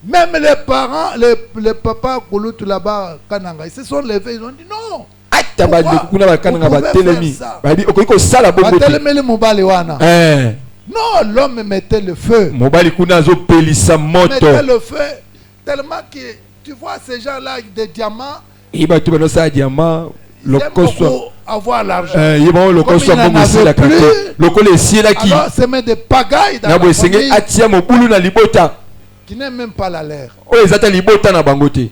Même les parents, les papas Kouloutou là-bas, Kananga, ils se sont levés, ils ont dit non. Ata Pourquoi bandeko kuna bakananga vous pouvez batelemi faire ça? babi okoki kosala bongo te. Batelemeli mobali wana. Non, l'homme mettait le feu. Mobali kuna azopelisa moto. Mettait le feu. Tellement que, tu vois ces gens-là avec des diamants, ye bato banosala diama ils aiment lokoswa beaucoup avoir l'argent. ye bango lokoswa Comme il mbongo n'en esilaka avait te plus, lokola esilaki alors c'est même des pagailles dans na la boye esengeli famille atia mobulu na libota qui n'est même pas la leur. oyo eza ta libota na bango te.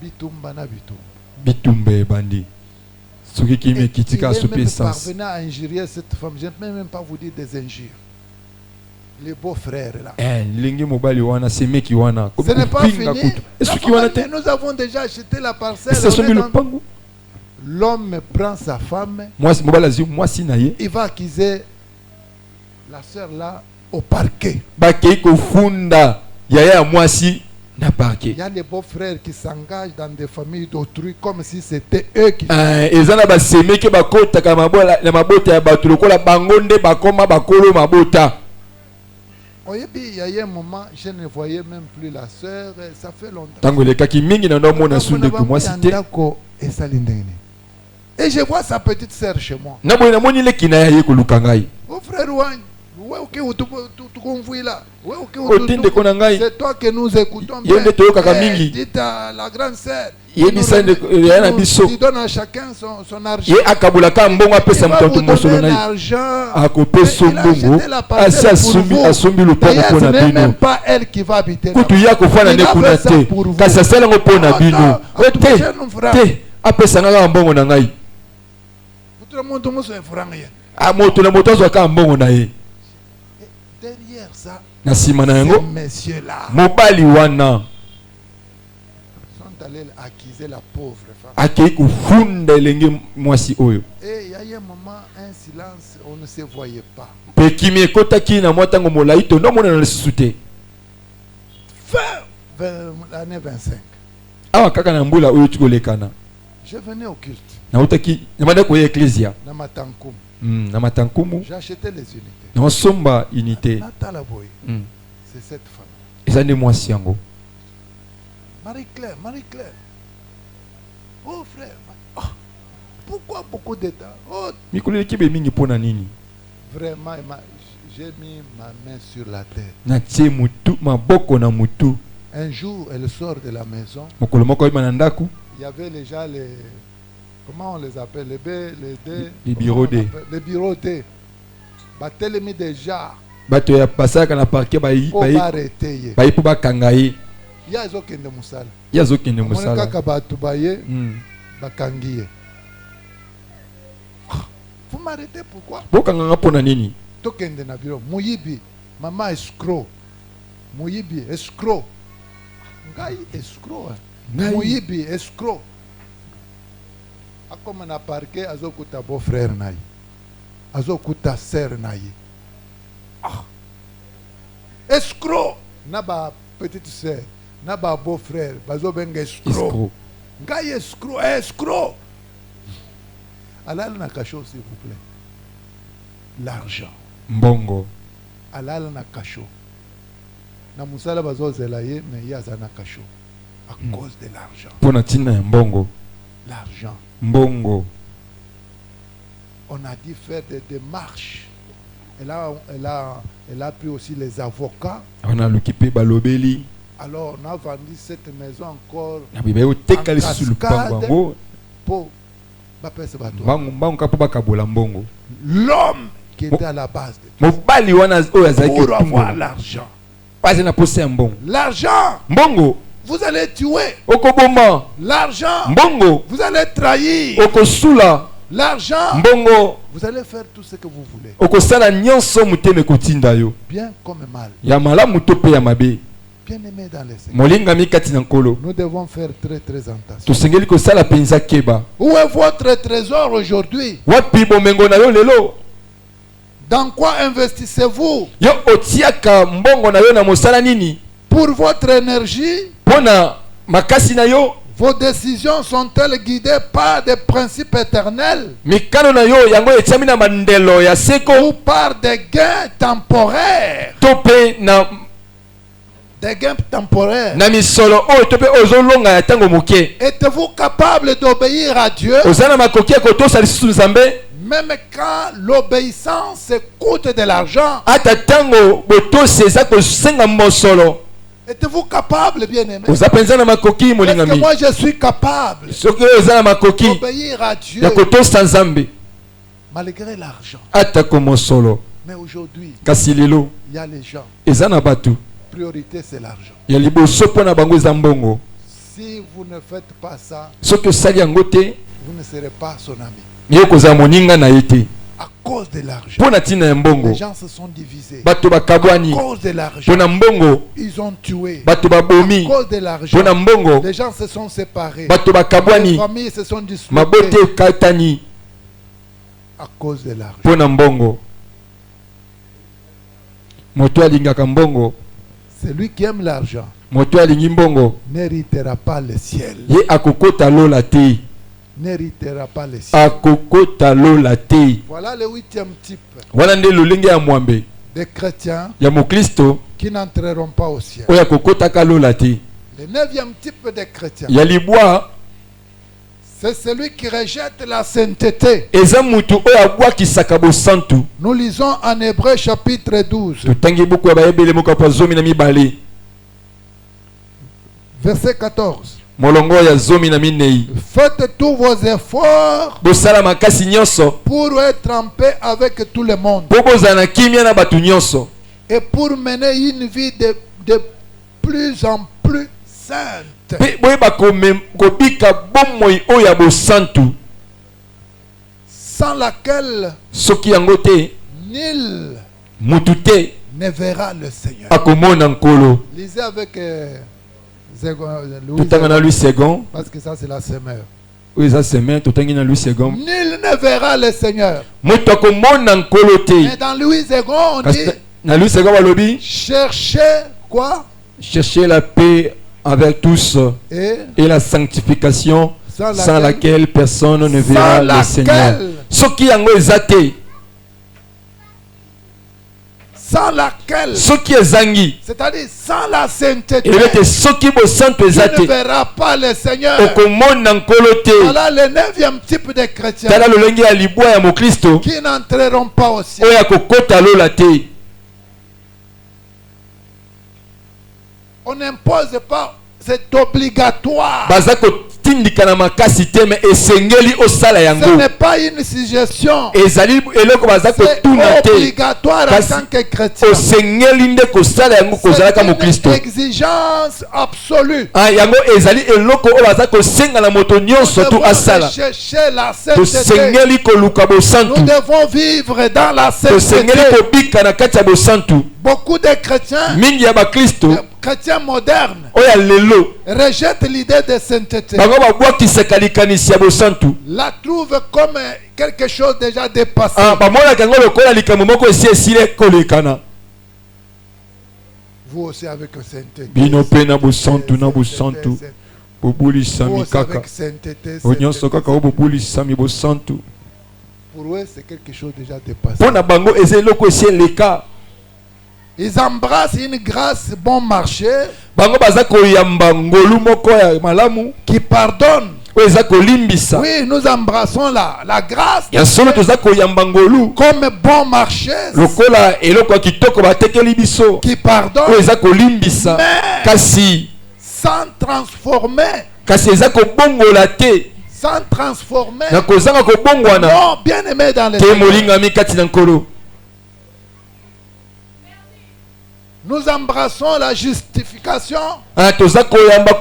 Bitumba na bitumba. Bitumba ebandi soki kimi Il ekitika est asopi même essence. parvenu à injurier cette femme. Je ne peux même pas vous dire des injures. Les beaux frères là. Ndenge mobali wana semeki wana Ce n'est pas fini. esuki wana te Nous avons déjà acheté la parcelle. esi On asombi est dans- lupangu. L'homme prend sa femme, Mwasi mobali azwi mwasi na ye il va accuser la sœur là au parquet. bakei kofunda yaya ya mwasi na Il parke. y a des beaux frères qui s'engagent dans des familles d'autrui comme si c'était eux qui. eza na basemeki bakotaka na mabota ya bato lokola bango nde bakoma bakolo mabota. Il y a eu un moment, je ne voyais même plus la sœur, ça fait longtemps. Ntango elekaki mingi na ndo amona sundeko mwasi te. Et je vois sa petite sœur chez moi. Na boye namoni leki na ye koluka ngai. Oh frère Ouane, c'est toi que nous écoutons bien. Dites à la grande sœur. Il donne à chacun son argent. Ye akabulaka mbongo apesa mtoto mosolo na ye. Akopesa mbongo asi asombi lupango mpo na bino. Même pas elle qui va habiter. Kutu ya kofana ne kuna te. Kasi asala ngo mpo na bino. Te apesa nga mbongo na ngai. Moto na moto azwaka mbongo na ye. Derrière ça, na sima na yango messieurs-là mobali wana sont allés accuser la pauvre femme. akei kofunda elenge mwasi oyo. Et il y a eu un moment, un silence, on ne se voyait pas. Pe kimi ekotaki na mwa ntango molai to ndomona na lisusu te. Fin l'année 25. Awa kaka na mbula oyo tikolekana. Je venais au culte. Nautaki namanda koya ecclesia. Na Matankum. Na Matankumu. J'ai acheté les unités. Na somba unité. C'est cette femme. Eza nde mwasi yango. Marie-Claire, Marie-Claire. Oh frère. Oh, pourquoi beaucoup d'état? Oh. Mikoleki be mingi pona nini? Vraiment, j'ai mis ma main sur la tête. Na tie mutu maboko na mutu. Un jour, elle sort de la maison. Mokolo moko yima na ndako. Il y avait déjà les... Comment on les appelle? Les bureaux D. Les bureaux D. Batelemi déjà. Bato ya pasaka na parquet bayi po bakanga ye. Ya ezokende musala. Ya ezokende musala. Kaka bato baye bakangi ye. Vous m'arrêtez pourquoi? bokanganga pona nini? Tokende na bureau. Muyibi. Maman escroc. Muyibi escroc. Ngai escroc. Muyibi escroc. Akoma na parquet azokuta beau-frère naï. Azokuta sœur naï. Ah. Escroc. Naba petite sœur. Naba beau-frère. Bazo benga escroc. Ngai escroc. Escroc. Alal na cachot s'il vous plaît. L'argent. Mbongo. Alal na cachot. Na musala bazo zelaye mais yaza na cachot. À cause de l'argent. Pona tina mbongo. L'argent. Mbongo. On a dû faire des démarches. Elle a pris aussi les avocats. On a l'occupé balobeli. Alors on a vendu cette maison encore Na biba yo tekali sur le pango. Pour l'homme qui était à la base de tout. Pour avoir l'argent. L'argent. Mbongo. Vous allez tuer. Okoboma. L'argent. Mbongo. Vous allez trahir. Okosula. L'argent. Mbongo. Vous allez faire tout ce que vous voulez. Okosala nyonso muteme kotinda yo. Bien comme mal. Ya malamu to pe ya mabe. Bien-aimé dans les Seigneurs. Nous devons faire très très attention. Où est votre trésor aujourd'hui? Dans quoi investissez-vous? Pour votre énergie? Vos décisions sont-elles guidées par des principes éternels? Ou par des gains temporaires? Des gains temporaires. Êtes-vous capable d'obéir à Dieu? Même quand l'obéissance coûte de l'argent. Êtes-vous capable, bien-aimé? Est-ce que moi je suis capable d'obéir à Dieu malgré l'argent? Mais aujourd'hui, il y a les gens. Priorité, c'est l'argent. Si vous ne faites pas ça, vous ne serez pas son ami. À cause de l'argent, les gens se sont divisés. À cause de l'argent, ils ont tué. À cause de l'argent, les gens se sont séparés. Les familles se sont disputées. À cause de l'argent. Celui qui aime l'argent n'héritera pas le ciel. N'héritera pas le ciel. Voilà le 8e type des chrétiens qui n'entreront pas au ciel. Le 9e type des chrétiens, c'est celui qui rejette la sainteté. Nous lisons en Hébreux chapitre 12. Verset 14. Faites tous vos efforts pour être en paix avec tout le monde. Et pour mener une vie de plus en plus sainte. Sans laquelle nul ne verra le Seigneur. Lisez avec Louis Segon, parce que ça c'est la semeur. Nul ne verra le Seigneur. Mais dans Louis Segon on dit cherchez quoi? Cherchez la paix avec tous et la sanctification sans laquelle personne ne verra le Seigneur. Sans laquelle, c'est-à-dire sans la sainteté, tu ne verras pas le Seigneur. Voilà le 9e type de chrétiens qui n'entreront pas au ciel. On n'impose pas, c'est obligatoire. kotindikana makasi te mais esengeli osala Ce yango. n'est pas une suggestion. Ezali eloko baza C'est kotuna te. obligatoire en tant que chrétien. Osengeli nde kosala yango kozalaka mo Kristo. C'est une exigence absolue. Yango ezali eloko oyo baza kosenga na moto nyonso tu asala. Chercher la sainteté. Tosengeli koluka bosantu. Nous devons vivre dans la Tosengeli sainteté. kobika na kati ya bosantu. Beaucoup de chrétiens, Mingi ya bakristo chrétiens modernes, oyo lelo rejettent l'idée de sainteté. bango babwakisaka likanisi ya bosantu. La trouvent comme quelque chose déjà dépassé. Bamonaka yango lokola likambo moko esi esili kolekana. Vous aussi avec sainteté. Bino mpe na bosantu na bosantu bobulisami Vous aussi kaka avec sainteté. oyo nyonso kaka oyo bobulisami bosantu. Pour eux, c'est quelque chose déjà dépassé. Mpo na bango eza eloko esi eleka. Ils embrassent une grâce bon marché Bango baza koyamba ngolu moko ya malamu qui pardonne. oyo eza kolimbisa. Oui, nous embrassons la grâce Ya solo toza koyamba ngolu comme bon marché lokola eloko ya kitoko batekeli biso qui oyo pardonne eza kolimbisa. Mais- Kasi sans eza kobongola te transformer. na kozanga kobongwana Non, bien aimé dans les te Seigneur. molingami kati na nkolo. Nous embrassons la justification. Toza koyamba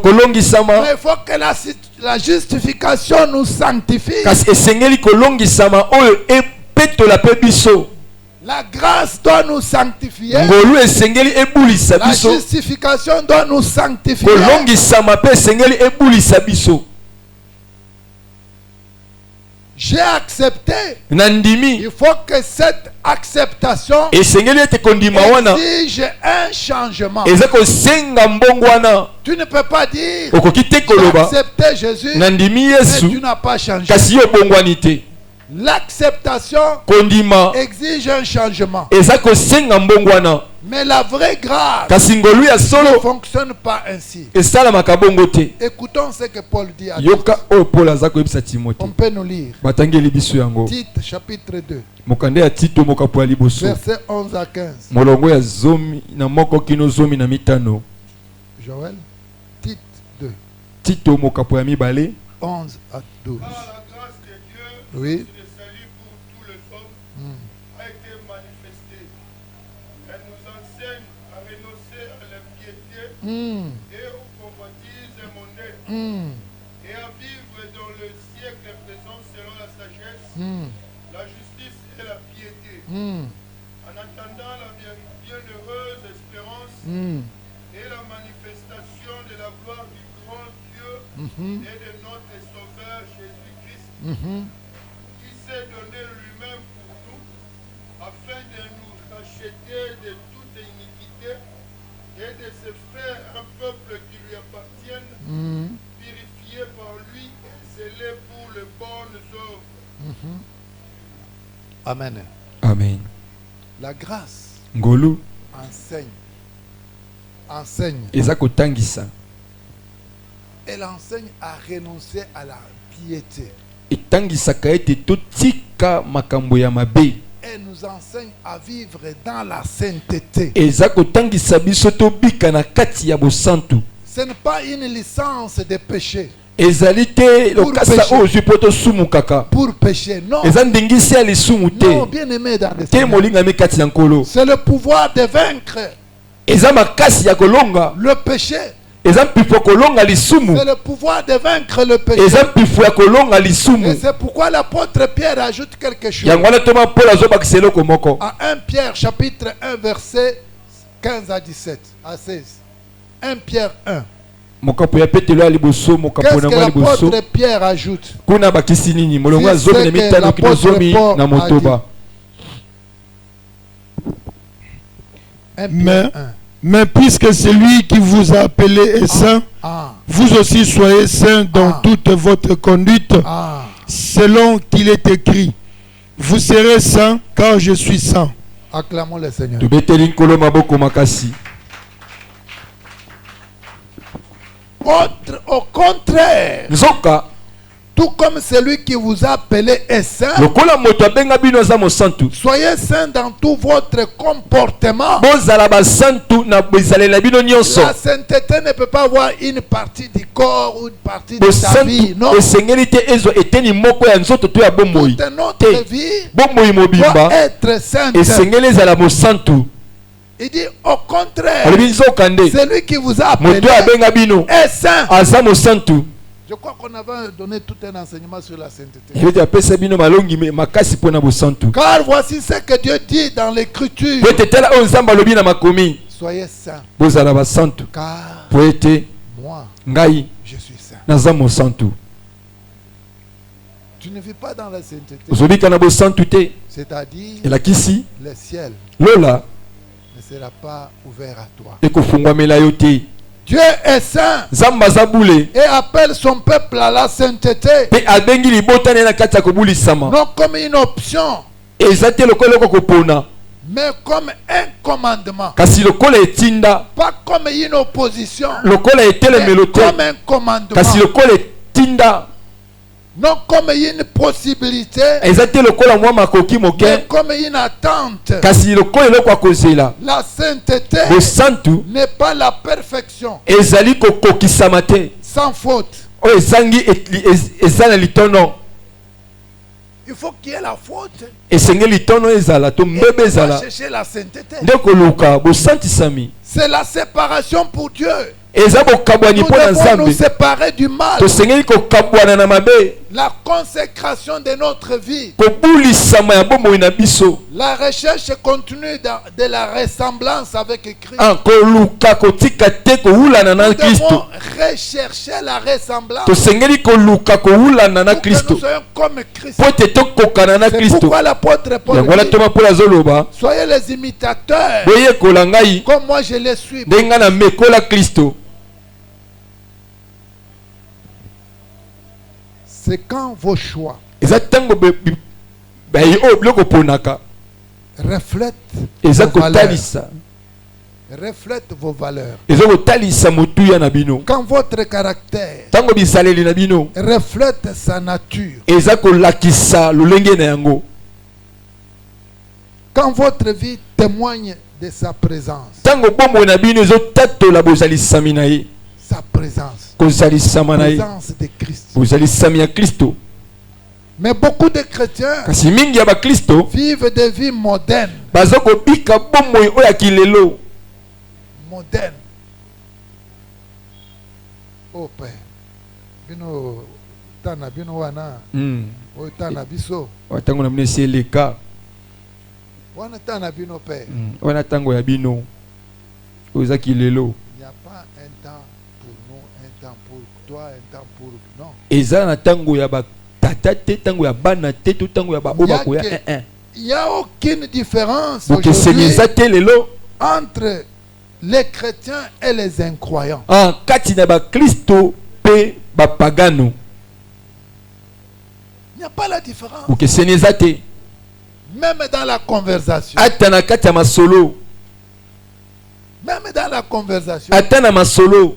kolongisama. Mais il faut que la justification nous sanctifie. Kasi esengeli kolongisama oyo epetola pe biso. La grâce doit nous sanctifier. Ngolu esengeli ebulisa La biso. justification doit nous sanctifier. Kolongisama pe esengeli ebulisa biso. J'ai accepté. Nandimi Il faut que cette acceptation esengeli ete kondima wana exige un changement. eza kosenga mbongwana. Tu ne peux pas dire Okoki te j'ai koloba accepté Jésus, nandimi mais tu Yesu n'as pas changé. kasi yo bongwani te. L'acceptation Kondima exige un changement. eza kosenga mbongwana. Mais la vraie grâce Kasi ngolu ya ne solo fonctionne pas ainsi. esalamaka bongo te. Écoutons ce que Paul dit à Yoka oyo Paul aza koyebisa Timote. On peut nous lire. Batangeli biso yango. Tite chapitre 2, Mokande ya Tito mokapo ya liboso. versets 11 à 15. Molongo ya zomi na moko kino zomi na mitano. Joël, Tite 2, Tito mokapo ya mibale 11 à 12. Par la grâce de Dieu, Oui. le salut pour tous les hommes a été manifesté. Elle nous enseigne à renoncer à l'impiété et aux convoitises mondaines et à vivre dans le siècle présent selon la sagesse, la justice et la piété, en attendant la bienheureuse espérance et la manifestation de la gloire du grand Dieu et de notre Sauveur Jésus-Christ, qui s'est donné lui-même pour nous, afin de nous racheter de toute iniquité et de se faire un peuple qui lui appartienne, purifié par lui et zélé pour les bonnes œuvres. Amen. Amen. La grâce Ngolu enseigne. eza kotangisa. Elle enseigne à renoncer à la piété. Etangisaka ete totika makambo ya mabe. Elle nous enseigne à vivre dans la sainteté. Eza kotangisa biso tobika na kati ya bosantu. Ce n'est pas une licence de péché. Ezali te lokasa oyo zwi po tosumu kaka. Pour pécher, non. Eza ndingisi ya lisumu te. Non, bien aimé dans le Te Seigneur. molingami kati ya nkolo. C'est le pouvoir de vaincre Eza makasi ya kolonga. le péché. Eza mpifo kolonga lisumu. C'est le pouvoir de vaincre le péché. Eza mpifo ya kolonga lisumu. Et c'est pourquoi l'apôtre Pierre ajoute quelque chose. Yango wana toma Paul azobakisa eloko moko. À 1 Pierre chapitre 1 verset 15 à 17 à 16. 1 Pierre 1. Mokapo ya petelo ya liboso mokapo Qu'est-ce na que ngwa liboso. l'apôtre Pierre ajoute? Kuna bakisi nini molongo ya C'est zomi ce na que mitano kino l'apôtre zomi Paul na a motoba. 1 Pierre 1. Mais puisque celui qui vous a appelé est saint, vous aussi soyez saints dans toute votre conduite, selon qu'il est écrit. Vous serez saints car je suis saint. Acclamons le Seigneur. Tobeteli nkolo maboko makasi. Au contraire, Nzoka Tout comme celui qui vous a appelé est saint, lokola moto abenga bino aza mosantu soyez saints dans tout votre comportement. bozala basantu na bizalela bino nyonso. La sainteté ne peut pas avoir une partie du corps ou une partie de sa vie. bosantu Non. esengeli te ezwa eteni moko ya nzoto to ya bomoi Toute notre te. vie Bomoi doit mobimba être sainte. esengeli ezala mosantu. Il dit au contraire, alobi nzoka nde celui qui vous a appelé moto oyo abenga bino est saint. aza mosantu. Je crois qu'on avait donné tout un enseignement sur la sainteté. ete apesa bino malongi makasi mpo na bosantu. Car voici ce que Dieu dit dans l'écriture. po ete tala oyo nzambe alobi na makomi Soyez saints, bozala basantu car po ete moi, ngai je suis saint. naza mosantu. Tu ne vis pas dans la sainteté. ozobika na bosantu te C'est-à-dire, elakisi le ciel lola ne sera pas ouvert à toi. ekofungwamela yo te. Dieu est saint nzambe aza bule et appelle son peuple à la sainteté. mpe abengi libota na ye na kati ya kobulisama. Non comme une option, eza te lokola eloko kopona mais comme un commandement. kasi lokola etinda, Pas comme une opposition, lokola etelemelo mais te comme un commandement. kasi lokola etinda. Non comme une possibilité, eza te lokola mwa makoki mais moke comme une attente. kasi lokola eloko ya kozela. La sainteté bosantu n'est pas la perfection ezali kokokisama te sans faute. oyo ezangi eza na litono. Il faut qu'il y ait la faute. esengeli litono ezala to Et mbebe on va ezala chercher la sainteté. nde koluka bosantisami. C'est la séparation pour Dieu. eza bokabwani Nous mpo na devons nous nzambe. séparer du mal. tosengeli kokabwana na mabe, La consécration de notre vie. kobulisama ya bomoi na biso. La recherche continue de la ressemblance avec Christ. koluka kotika te kowulana na Nous devons kristo. rechercher la ressemblance. tosengeli koluka kowulana na Pour que kristo nous soyons comme Christ. po ete tokokana na C'est kristo. pourquoi l'apôtre Paul yango wana dit, toma mpo azoloba soyez les imitateurs boyekola ngai comme moi je les suis. nde ngai na mekola kristo. C'est quand vos choix eza ntango bayi oyo biloko oponaka reflètent eza vos valeurs. kotalisa Reflètent vos valeurs. eza kotalisa motuya na bino. Quand votre caractère ntango bisaleli na bino reflète sa nature. eza kolakisa lolenge na yango. Quand votre vie témoigne de sa présence. ntango bomoi na bino ezotatola bozalisami na ye, Sa présence. kozalisama na ye, Présence de Christ. bozalisami ya kristo. Mais beaucoup de chrétiens kasi mingi ya bakristo vivent des vies modernes. baza kobika bomoi oyo ya kilelo. Modernes. Oh Père. Bino tana bino wana. Oh tana biso. ntango na bino esi eleka Wana tana bino Père. wana ntango ya bino oyo eza kilelo. Il n'y a pas un temps pour nous, un temps pour toi, un temps pour... Non. eza na ntango ya batata te, ntango ya bana te, to ntango ya baoyo bakoya. Il n'y a aucune différence bokeseni aujourd'hui eza te lelo entre les chrétiens et les incroyants. kati na bakristo mpe bapagano. Il n'y a pas la différence. bokeseni eza te Même dans la conversation. ata na kati ya masolo. Même dans la conversation. ata na masolo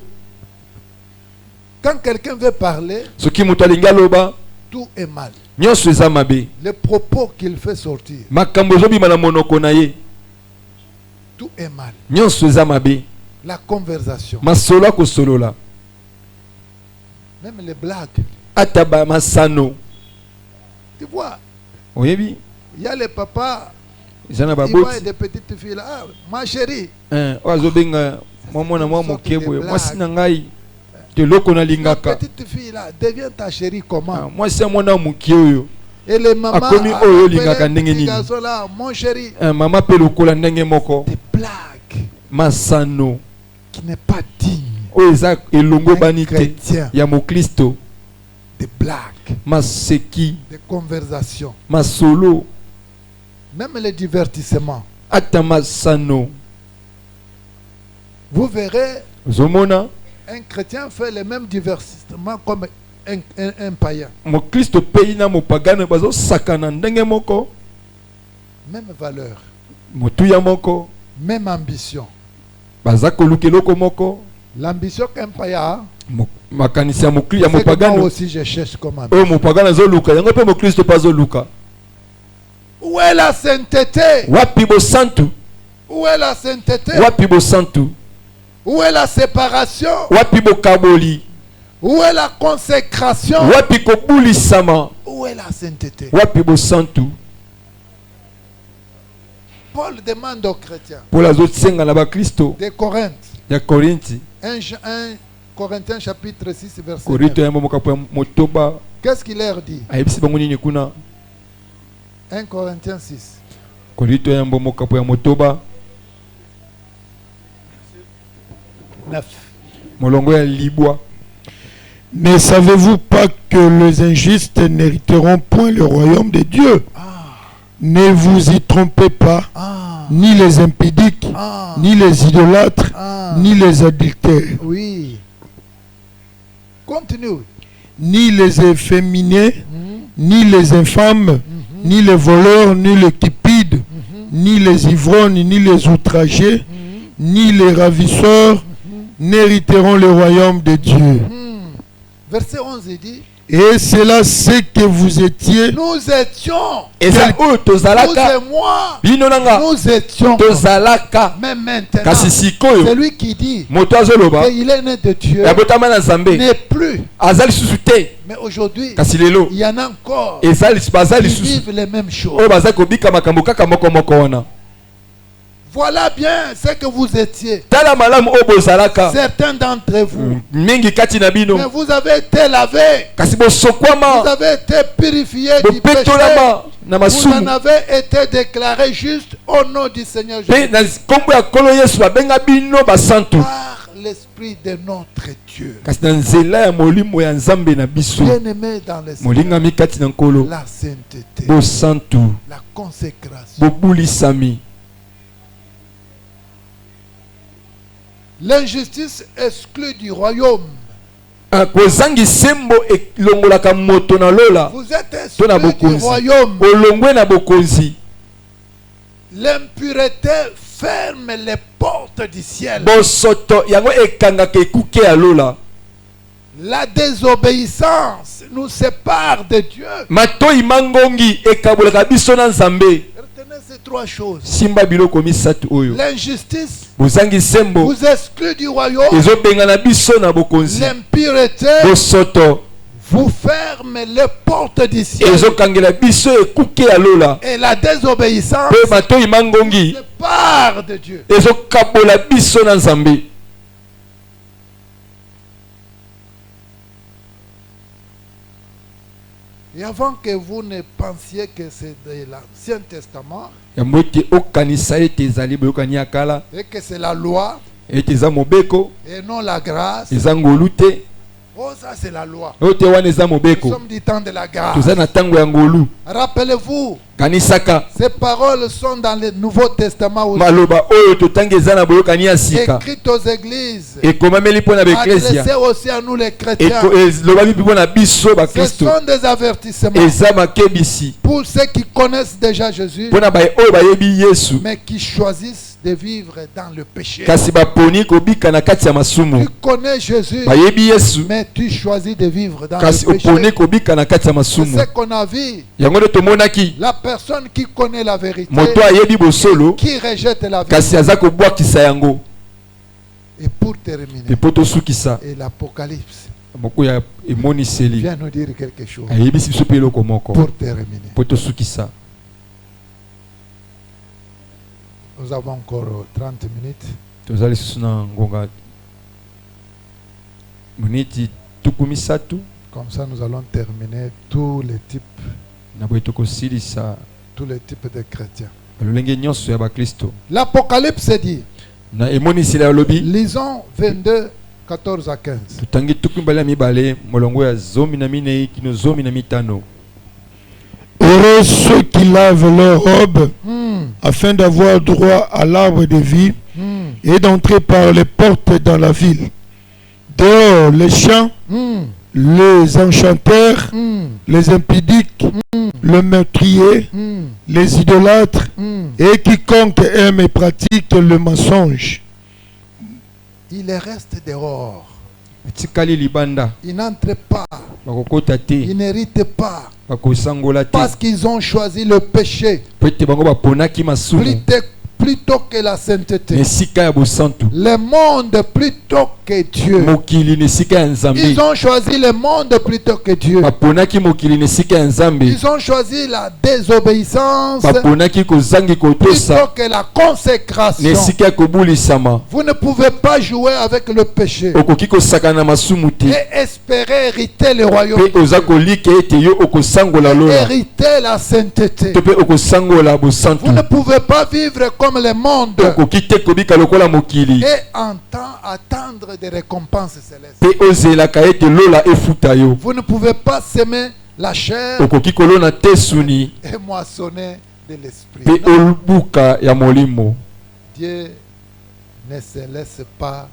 Quand quelqu'un veut parler, soki moto alingi aloba tout est mal. nyonso eza mabe. Les propos qu'il fait sortir, makambo ezobima na monoko na ye tout est mal. nyonso eza mabe. La conversation, masolo akosolola même les blagues. ata bamasano. Tu vois, oyebi il y a les papas, eza na ils voient baboti des petites filles là. Ah, ma chérie, oyo azobenga mwa mwana mwa moke boye, blague. mwasi na ngai teloko la nalingaka. petite fille là devient ta chérie comment? mwasi ya mwana mokie oyo Et les mamans Akomi appellent oyo les lingaka ndenge petits nini. garçons là, mon chéri. mama mpe lokola ndenge moko. Des blagues masano qui n'est pas digne. oyo eza elongo Un bani te chrétien. ya mokristo. Des blagues, maseki, des conversations, masolo, même les divertissements. ata masano. Vous verrez, ozomona un chrétien fait les mêmes divertissements comme un païen. mokristo mpe na mopagano bazosakana ndenge moko. Même valeur, motuya moko même ambition, baza koluka eloko moko. L'ambition qu'Empaya, makanisi ya c'est que moi mopagano aussi je cherche comme oyo ambition. mopagano azoluka yango mpe mokristo mpe azoluka. Où est la sainteté? Wapi bosantu? Où est la sainteté? Wapi bosantu? Où est la séparation? Wapi bokaboli? Où est la consécration? Wapi kobulisama? Où est la sainteté? Wapi bosantu? Paul demande aux chrétiens Paul azosenga na bakristo de Corinthe, ya Korinti. 1 Corinthiens chapitre 6 verset Korinto 9. ya mokapo ya motoba Qu'est-ce qu'il leur dit? ayebisi bango nini kuna? 1 Corinthiens 6. Korinto ya mokapo ya motoba 9. molongo ya libwa. Ne savez-vous pas que les injustes n'hériteront point le royaume de Dieu? Ne vous y trompez pas, ni les impudiques, ni les idolâtres, ni les adultères, Oui. Continue. ni les efféminés, ni les infâmes, ni les voleurs, ni les cupides, ni les ivrognes, ni les outragés, ni les ravisseurs n'hériteront le royaume de Dieu. Verset 11 il dit, Et c'est là ce que vous étiez. nous étions, Ezali oyo vous tozalaka et moi, bino nanga nous étions. tozalaka. Mais maintenant, Kasi sikoyo celui qui dit moto azoloba qu'il est né de Dieu yabotama na Nzambe n'est plus. azali lisusu te. Mais aujourd'hui, Kasi lelo il y en a encore ezali bazali qui lisusu vivent les mêmes choses. oyo bazali kobika makambo kaka moko moko wana. Voilà bien ce que vous étiez. Tala malamu oyo bozalaka Certains d'entre vous. mingi kati na bino. Mais vous avez été lavés. Kasi Vous bosokwama avez été purifiés du péché. bopetolama na Vous en masumu avez été déclarés juste au nom du Seigneur mpe Jésus. na nkombo ya nkolo yesu babenga bino basantu. Par l'Esprit de notre Dieu. Kasi na nzela ya molimo ya Nzambe na biso Bien-aimés dans l'Esprit. molingami kati na nkolo La sainteté. bosantu La consécration. bobulisami. L'injustice exclut du royaume. kozangi sembo elongolaka moto na lola Vous êtes to na exclus du bokonzi royaume. olongwe na bokonzi. L'impureté ferme les portes du ciel. Bosoto yango ekangaka ekuke ya lola. La désobéissance nous sépare de Dieu. Matoi mangongi ekabolaka biso na Nzambe. Retenez ces trois choses. Simba biloko misatu oyo. L'injustice Bozangi sembo vous exclut du royaume. ezobengana biso na bokonzi. L'impureté Bosoto vous ferme les portes du ciel. ezokangela biso ekuke ya lola. Et la désobéissance Pe matoi mangongi sépare de Dieu. ezokabola biso na Nzambe. Et avant que vous ne pensiez que c'est de l'Ancien Testament Yango ete okanisa ete ezali boyokani ya kala et que c'est la loi ete eza mobeko et non la grâce. eza ngolu te. Oh, ça c'est la loi. Oyo te wana eza Nous mobeko sommes du temps de la grâce. toza na ntango ya ngolu. Rappelez-vous, Kanisaka ces paroles sont dans le Nouveau Testament aussi, maloba oyo totangi eza na boyokani ya sika écrites aux églises, ekomameli mpo na adressées baeklesia aussi à nous les chrétiens. elobami mpo na biso Ce bakristo. sont des avertissements Eza makebisi pour ceux qui connaissent déjà Jésus, mpo na baye oyo bayebi Yesu mais qui choisissent de vivre dans le péché. kasi baponi kobika na kati ya Tu masumu. connais Jésus, Bayebi Yesu mais tu choisis de vivre dans kasi le péché. oponi kobika na kati ya C'est masumu. ce qu'on a vu. Yango nde tomonaki La personne qui connaît la vérité, moto ayebi bosolo qui rejette la kasi vérité. aza kobwakisa yango. Et pour terminer, Mpo tosukisa et l'Apocalypse moko ya emoniseli vient nous dire quelque chose. ayebisi biso mpe eloko moko Pour terminer, mpo tosukisa. nous avons encore 30 minutes. Toza lisusu na ngonga miniti tuku misatu Comme ça, nous allons terminer tous les types na boye tokosilisa de chrétiens. balolenge nyonso ya bakristo. L'Apocalypse dit, Na emoniseli alobi lisons 22, 14 à 15. totangi tuku mibale ya mibale molongo ya zomi na minei kino zomi na mitano. Heureux ceux qui lavent leurs robes afin d'avoir droit à l'arbre de vie et d'entrer par les portes dans la ville. Dehors, les chiens, les enchanteurs, les impudiques, le meurtrier, les idolâtres et quiconque aime et pratique le mensonge. il reste dehors. Tikali libanda. Il n'entre pas. Bakokota te. Il n'hérite pas. Bakosangola te. Parce qu'ils ont choisi le péché Pete bango baponaki masumu. plutôt que la sainteté. Nesika ya bosantu. Le monde plutôt que Dieu. Mokili nesika ya nzambe. Ils ont choisi le monde plutôt que Dieu. Baponaki mokili nesika ya nzambe. Ils ont choisi la désobéissance Baponaki kozangi kotosa. plutôt que la consécration. Nesika ya kobulisama. Vous ne pouvez pas jouer avec le péché Okoki kosakana masumu te. et espérer hériter le royaume. Pe oza kolika ete yo okosangola lola. Hériter la sainteté. To pe okosangola bosantu. Vous ne pouvez pas vivre comme le monde Okoki te kobika lokola mokili. et attendre des récompenses célestes. Pe ozelaka ete lola efuta yo. Vous ne pouvez pas semer la chair Okoki kolona te suni. et moissonner de l'esprit. Pe Non. olubuka ya molimo. Dieu ne se laisse pas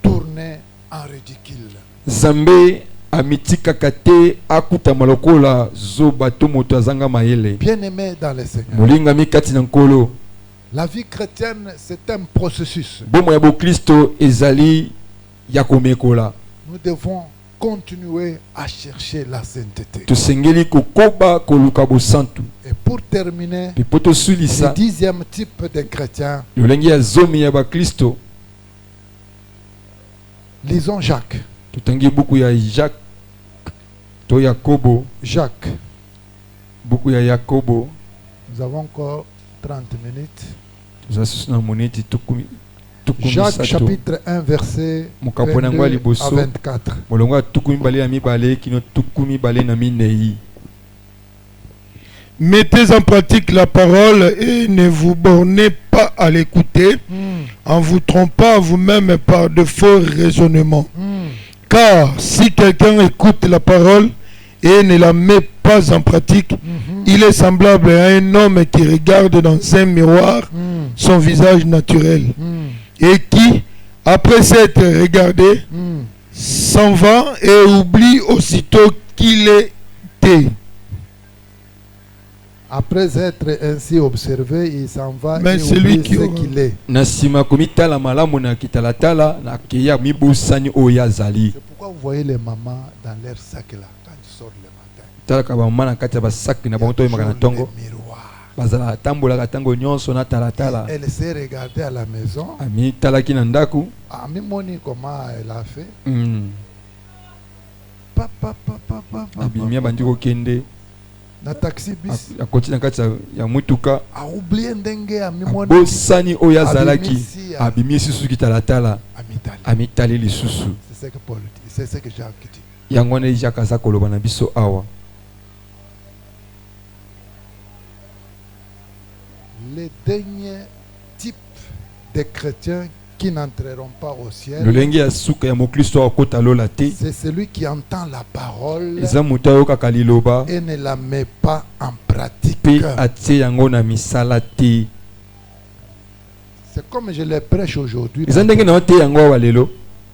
tourner en ridicule. Zambe amitikaka te akutama lokola zoba to moto azanga mayele. Bien-aimés dans le Seigneur, Molingami kati na nkolo. la vie chrétienne, c'est un processus. Bomo ya bokristo ezali ya komekola. Nous devons continuer à chercher la sainteté. Tosengeli kokoba koluka bosantu. Et pour terminer, Pe po le tosulisa 10e type de chrétien, lolenge ya zomi ya bakristo. lisons Jacques. Totangi buku ya Jacques to Yakobo. Jacques, Buku ya Yakobo. nous avons encore 30 minutes. Tozasusu na moneti tukumi Jacques sato. chapitre 1 verset Mokapo na ngwa 22 à liboso. 24. Molongo ya tukumi bale na mibale kino tukumi bale na minei. Mettez en pratique la parole et ne vous bornez pas à l'écouter en vous trompant vous-même par de faux raisonnements. Car si quelqu'un écoute la parole et ne la met pas en pratique, il est semblable à un homme qui regarde dans un miroir son visage naturel et qui, après s'être regardé, s'en va et oublie aussitôt qu'il était. Après être ainsi observé, il s'en va Mais et celui oublie qui ce aura- qu'il est. Na sima komitala malamu na kitalatala na keya mibusani oya zali. C'est pourquoi vous voyez les mamans dans leur sac là, quand ils sortent le matin. Talaka ba mama na kati ya basak na bango to yemaka na tongo. Le miroir. Bazala tambola tango nyonso na talatala. Elle s'est regardée à la maison. Ami talaki na ndaku. Ami Moni, comment elle a fait? Papa. Abimia bandiko kende. Na taxi bis. Akoti na kati ya mutuka. A oublié ndenge Ami Moni. Bosani oya zalaki. Abimisi, Abimi susu kitalatala. Amitali. Amitali lisusu. C'est ce que Paul dit. C'est ce que Jacques dit. Yango ne jakaza koloba na biso awa. Les derniers types de chrétiens qui n'entreront pas au ciel, Lolenge ya suka ya mokristo akota lola te. c'est celui qui entend la parole Eza muta yoka kaliloba. et ne la met pas en pratique. Pe atie yango na misala te. C'est comme je le prêche aujourd'hui. Eza ndenge na te yango awa lelo.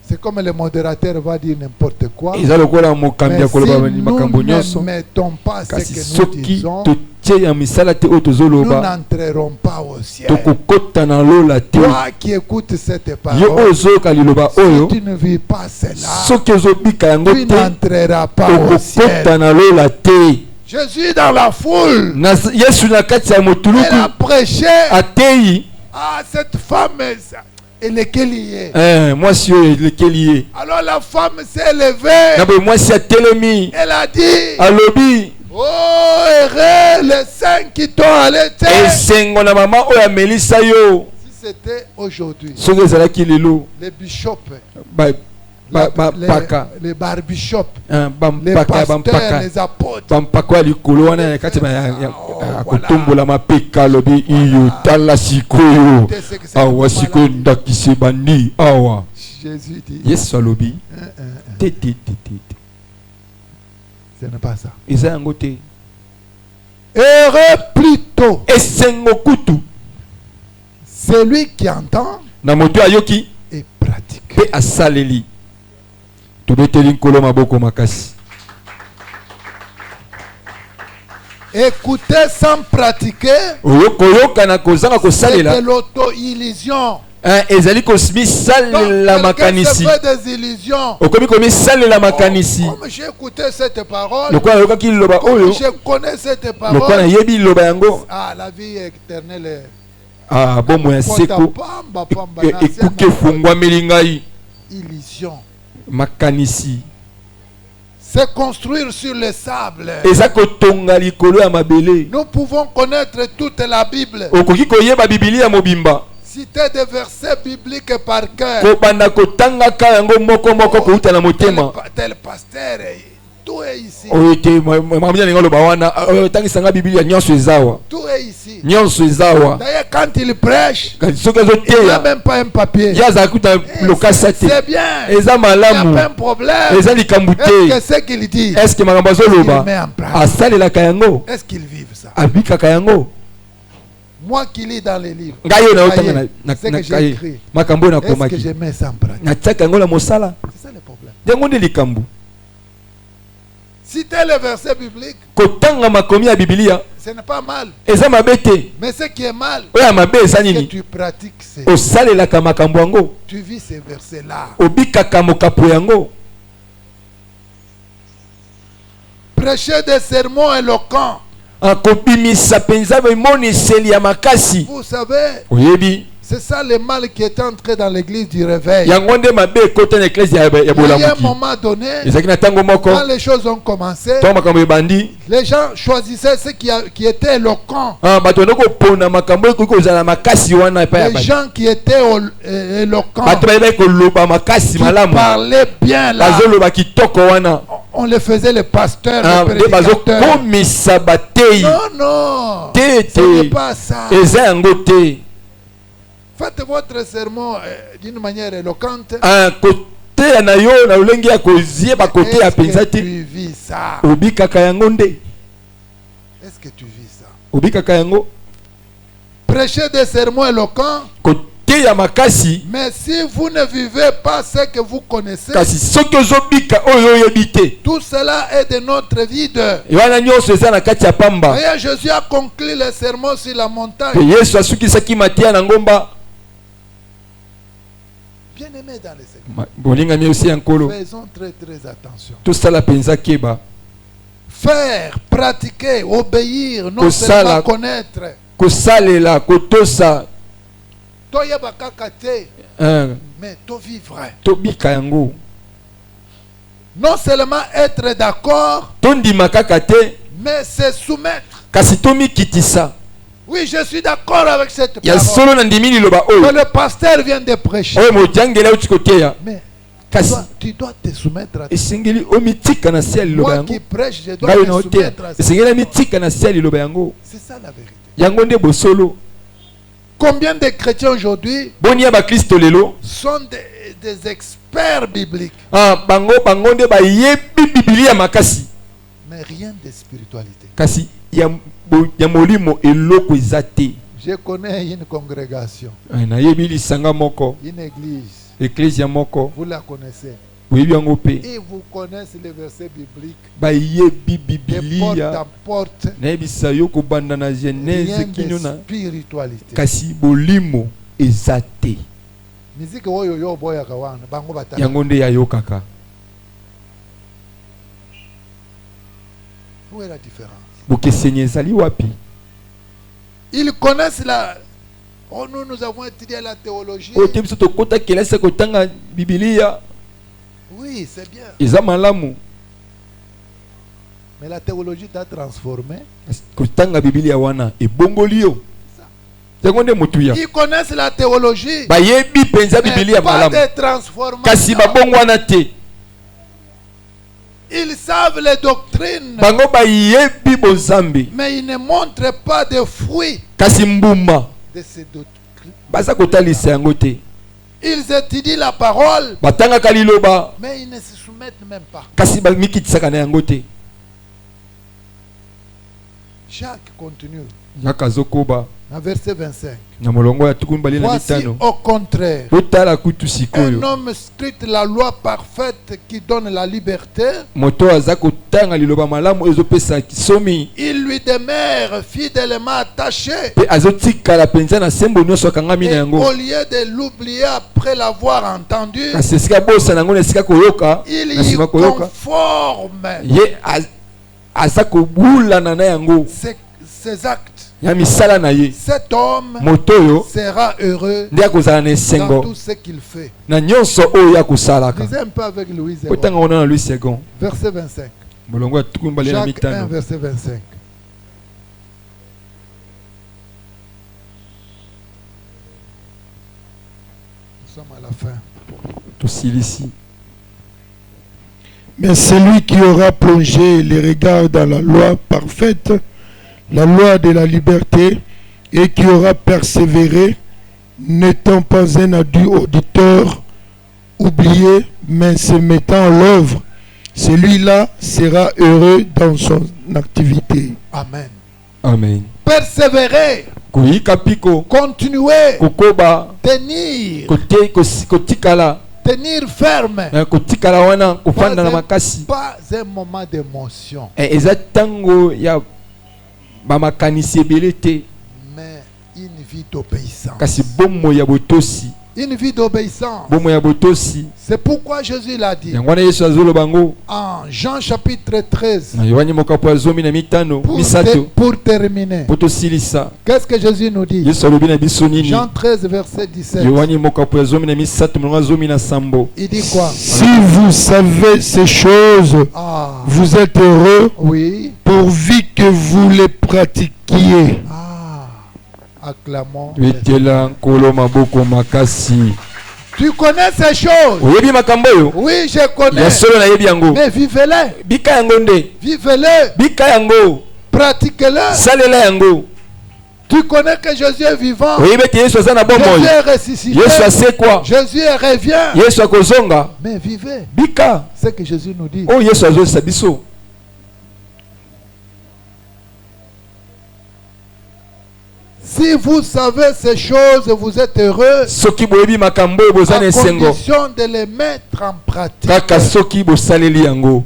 C'est comme le modérateur va dire n'importe quoi. Eza lokola mokambi Mais ya si koloba nous makambo ne nyonso. mettons pas ce Kasi que nous soki disons, totie ya misala te oyo nous tozoloba. n'entrerons pas au ciel. Tokokota na lola te. Toi qui écoutes cette Yo parole, ozoyoka liloba oyo. si tu ne vis pas cela, Soki ozobika yango tu te. n'entreras pas au ciel. Okokota na lola te. Jésus dans la foule, Yesu na kati ya elle a motuluku prêché atei. à cette femme, elle est liée. Mwasi oyo elekeli ye. Alors la femme s'est levée, Na boye mwasi atelemi. elle a dit, Alobi. oh, heureux les saints qui t'ont allaité. Esengo na mama oyo amelisa yo. Si c'était aujourd'hui, Soki ezalaki lelo. les bishops, Bampaka. les barbishops, les Bampaka ya pasteurs, bampaka. les apôtres, Bampaka ya likolo wana ya kati ya kotombola mapeka alobi iyo tala sikoyo. Awa sikoyo ndakise bandi awa. Jésus dit, Yesu alobi. Te. ce n'est pas ça. Eza yango te. Heureux plutôt Esengo kutu. celui qui entend Na moto ayoki. et pratique. Pe asaleli. Tobeteli nkolo maboko makasi. Écouter sans pratiquer, Oyoka na kozanga c'est kosalela. de l'auto-illusion. ezali kosmi sale la makanisi. Des illusions. Okomi komi sale la makanisi. Comme j'ai écouté cette parole. Lokwa yoka ki loba oyo. Je connais cette parole. Lokwa na yebi loba yango. Ah, la vie éternelle est. Ah, bon moyen seko. Ekuke fungwa melingai. Illusion. Makanisi. C'est construire sur le sable. Eza kotonga likolo ya mabele. Nous pouvons connaître toute la Bible. Okoki koyeba Biblia mobimba. Citer des versets bibliques par cœur. Kobanda kotanga ka yango moko moko kouta na motema. Tel pasteur, tout est ici. Oyete mamanya ninga loba wana tangisanga Biblia nyonso ezawa. Tout est ici. Nyonso ezawa. D'ailleurs quand il prêche, soki azoteya, il n'a même pas un papier. yaza kuta lokasa te. C'est bien. Eza malamu. Il n'y a pas un problème. Eza likambu te. Est-ce que ce qu'il dit? Est-ce que makambo azoloba asalelaka yango? Est-ce qu'il vive ça? Abikaka yango? Moi qui lis dans les livres, c'est que j'ai écrit. Est-ce que je mets ça en pratique? C'est ça le problème. Citer le verset biblique, ce n'est pas mal. Mais ce qui est mal, c'est que tu pratiques tu vis ces versets-là. Prêcher des sermons éloquents. Vous savez, c'est ça le mal qui est entré dans l'église du réveil. Il y a un moment donné, quand les choses ont commencé, les gens choisissaient ceux qui étaient éloquents. Les gens qui étaient éloquents, qui parlaient bien là, on les faisait les pasteurs, les prédicateurs. Non, ce n'est pas ça. Faites votre sermon d'une manière éloquente. Est-ce que tu vis ça? Est-ce que tu vis ça? Prêchez des sermons éloquents. Mais si vous ne vivez pas ce que vous connaissez, tout cela est de notre vide. D'ailleurs, Jésus a conclu le sermon sur la montagne. Bien-aimés dans les Seigneur, faisons très attention. Faire, pratiquer, obéir, non seulement connaître. Mais to vivre. Non seulement être d'accord, mais se soumettre. Oui, je suis d'accord avec cette parole. Que le pasteur vient de prêcher. Mais tu dois te soumettre à ça. Moi qui prêche, je dois me soumettre à ça. C'est ça la vérité. Combien de chrétiens aujourd'hui sont des experts bibliques, mais rien de spiritualité. Je connais une congrégation, une église, vous la connaissez, et vous connaissez les versets bibliques de porte à porte. Rien de spiritualité. Musique oyo boya kawana bango batala. Où est la différence? Ils connaissent la... Oh, nous avons étudié la théologie. Oui, c'est bien. Mais la théologie t'a transformé. Ils connaissent la théologie, mais pas de transformation. Ils savent les doctrines, mais ils ne montrent pas de fruits de ces doctrines. Ils étudient la parole, mais ils ne se soumettent même pas. Jacques continue. Yakazokoba. Dans verset 25. Na molongo ya tukumbali na Voici mitano. au contraire Botala kutu un sikoyo. homme scrute la loi parfaite qui donne la liberté. Moto azako tanga liloba malamu ezopesa kisomi. Il lui demeure fidèlement attaché. Pe azotika la penza na sembo nyoso akangami na Et yango. au lieu de l'oublier après l'avoir entendu, Kasi esika bosa nango na esika koyoka. il Na y sima koyoka. conforme Ye azako bulana na yango. ses actes. Ya misala na ye. Cet homme Moto yo sera heureux ndi akozala na dans esengo. tout ce qu'il fait. Na nyonso oyo akosalaka. Lisez un peu avec Louise. Otanga ona na Louis II. Verset 25. Molongo ya tukumbali na Jacques 1, mitano. verset 25. Nous sommes à la fin. Tosilisi. Mais celui qui aura plongé les regards dans la loi parfaite, la loi de la liberté, et qui aura persévéré, n'étant pas un adieu auditeur oublié, mais se mettant en l'œuvre, celui-là sera heureux dans son activité. Amen. Amen. Persévérer, Koyika piko. continuer, Kokoba. tenir, Kotikala. tenir ferme. Kotikala wana kufanda na makasi. Pas un moment d'émotion, Eza tango ya bamakanisi ebele te. mais une vie d'obéissance. Kasi bomo ya botosi. Une vie d'obéissance. Bomo ya botosi. C'est pourquoi Jésus l'a dit Yango wana Yesu azolo bango. en Jean chapitre 13. Na Yohani mokapo ya zomi na mitano. Misato. Pour terminer, Poto silisa. qu'est-ce que Jésus nous dit? Yesu alobi na biso nini? Jean 13, verset 17. Yohani mokapo ya zomi na misato mulonga zomi na sambo. Il dit quoi? Si vous savez ces choses, Ah, vous êtes heureux oui. pourvu que vous les pratiquiez. Ah, acclamons. Wetela nkolo maboko makasi. Tu connais ces choses? Oyebi makambo yo? Oui, je connais. Ya solo na yebi yango. Mais vivez-les. Bika yango nde. Vivez-les. Bika yango. Pratiquez-les. Salela yango. Tu connais que Jésus est vivant. Oyebi ete Yesu aza na Jésus bomoi. est ressuscité. Yesu asekwa. Jésus revient. Yesu akozonga. Mais vivez. Bika. C'est ce que Jésus nous dit. Oh Yesu azolisa biso. Si vous savez ces choses, vous êtes heureux. Soki boyebi makambo oyo boza na À esengo. condition de les mettre en pratique. Kaka soki bosaleli yango.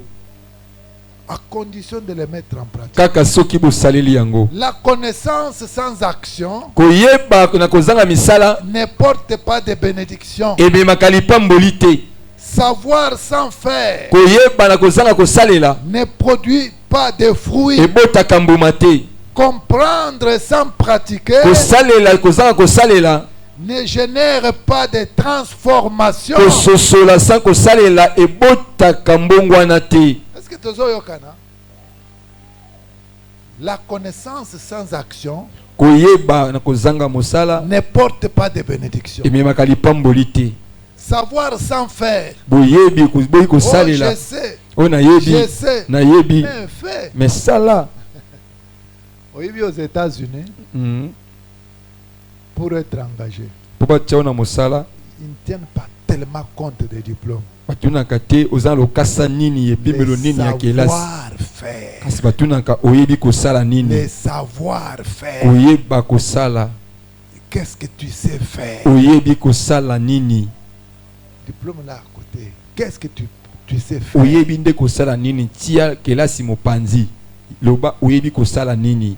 À condition de les mettre en pratique. Kaka soki bosaleli yango. La connaissance sans action Koyeba na kozanga misala ne porte pas de bénédiction. ebemaka lipamboli te. Savoir sans faire Koyeba na kozanga kosalela ne produit pas de fruits. ebotaka mbuma te. Comprendre sans pratiquer Kosalela kozanga kosalela ne génère pas de transformation. kososola sans kosalela ebotaka mbongwana te. Est-ce que tu as la connaissance sans action Koyeba na kozanga mosala ne porte pas de bénédiction. ememaka lipamboli te. Savoir sans faire. Boyebi boyi Oh, kosalela je sais. oyo nayebi Je sais. nayebi Mais fait. mais sala. Oui, aux États-Unis, pour être engagé, Po batia na mosala ils ne tiennent pas tellement compte des diplômes. batunaka te oza lokasa nini ebimelo nini ya kelasi. savoir-faire. Kasi batunaka oyebi kosala Le nini. savoir-faire. Oyeba kosala. Qu'est-ce que tu sais faire? Oyebi kosala nini. Diplôme là à côté. Qu'est-ce que tu sais faire? Oyebi nde kosala nini. Tia kelasi mopanzi. Loba oyebi kosala nini.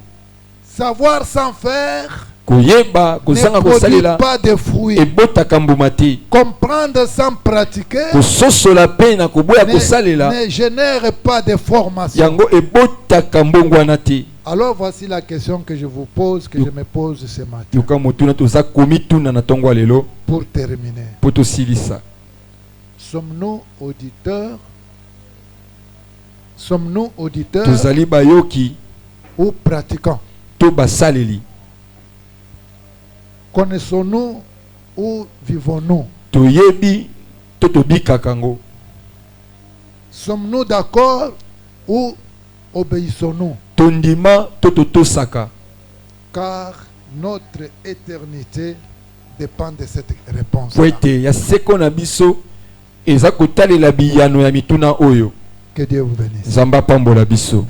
Savoir sans faire Koyeba kozanga ne produit kosalela pas de fruits. ebotaka mbuma te. Comprendre sans pratiquer Kososola pe na koboya kosalela ne génère pas de formation. yango ebotaka mbongwana te. Alors voici la question que je vous pose, que je me pose ce matin. Yoka motuna toza komituna na tongo lelo Pour terminer, po tosilisa. sommes-nous auditeurs? Sommes-nous auditeurs Tozali bayoki ou pratiquants? to basaleli. Connaissons-nous ou vivons-nous? Toyebi to tobikaka ngo. Sommes-nous d'accord ou obéissons-nous? Tondima to totosaka. Car notre éternité dépend de cette réponse. Po ete ya seko na biso eza kotalela biyano ya mituna oyo. Que Dieu vous bénisse. Zamba pambola biso.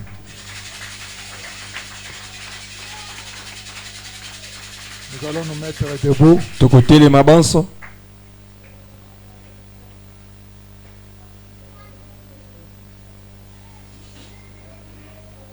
allons nous mettre debout. Tokotelema banso.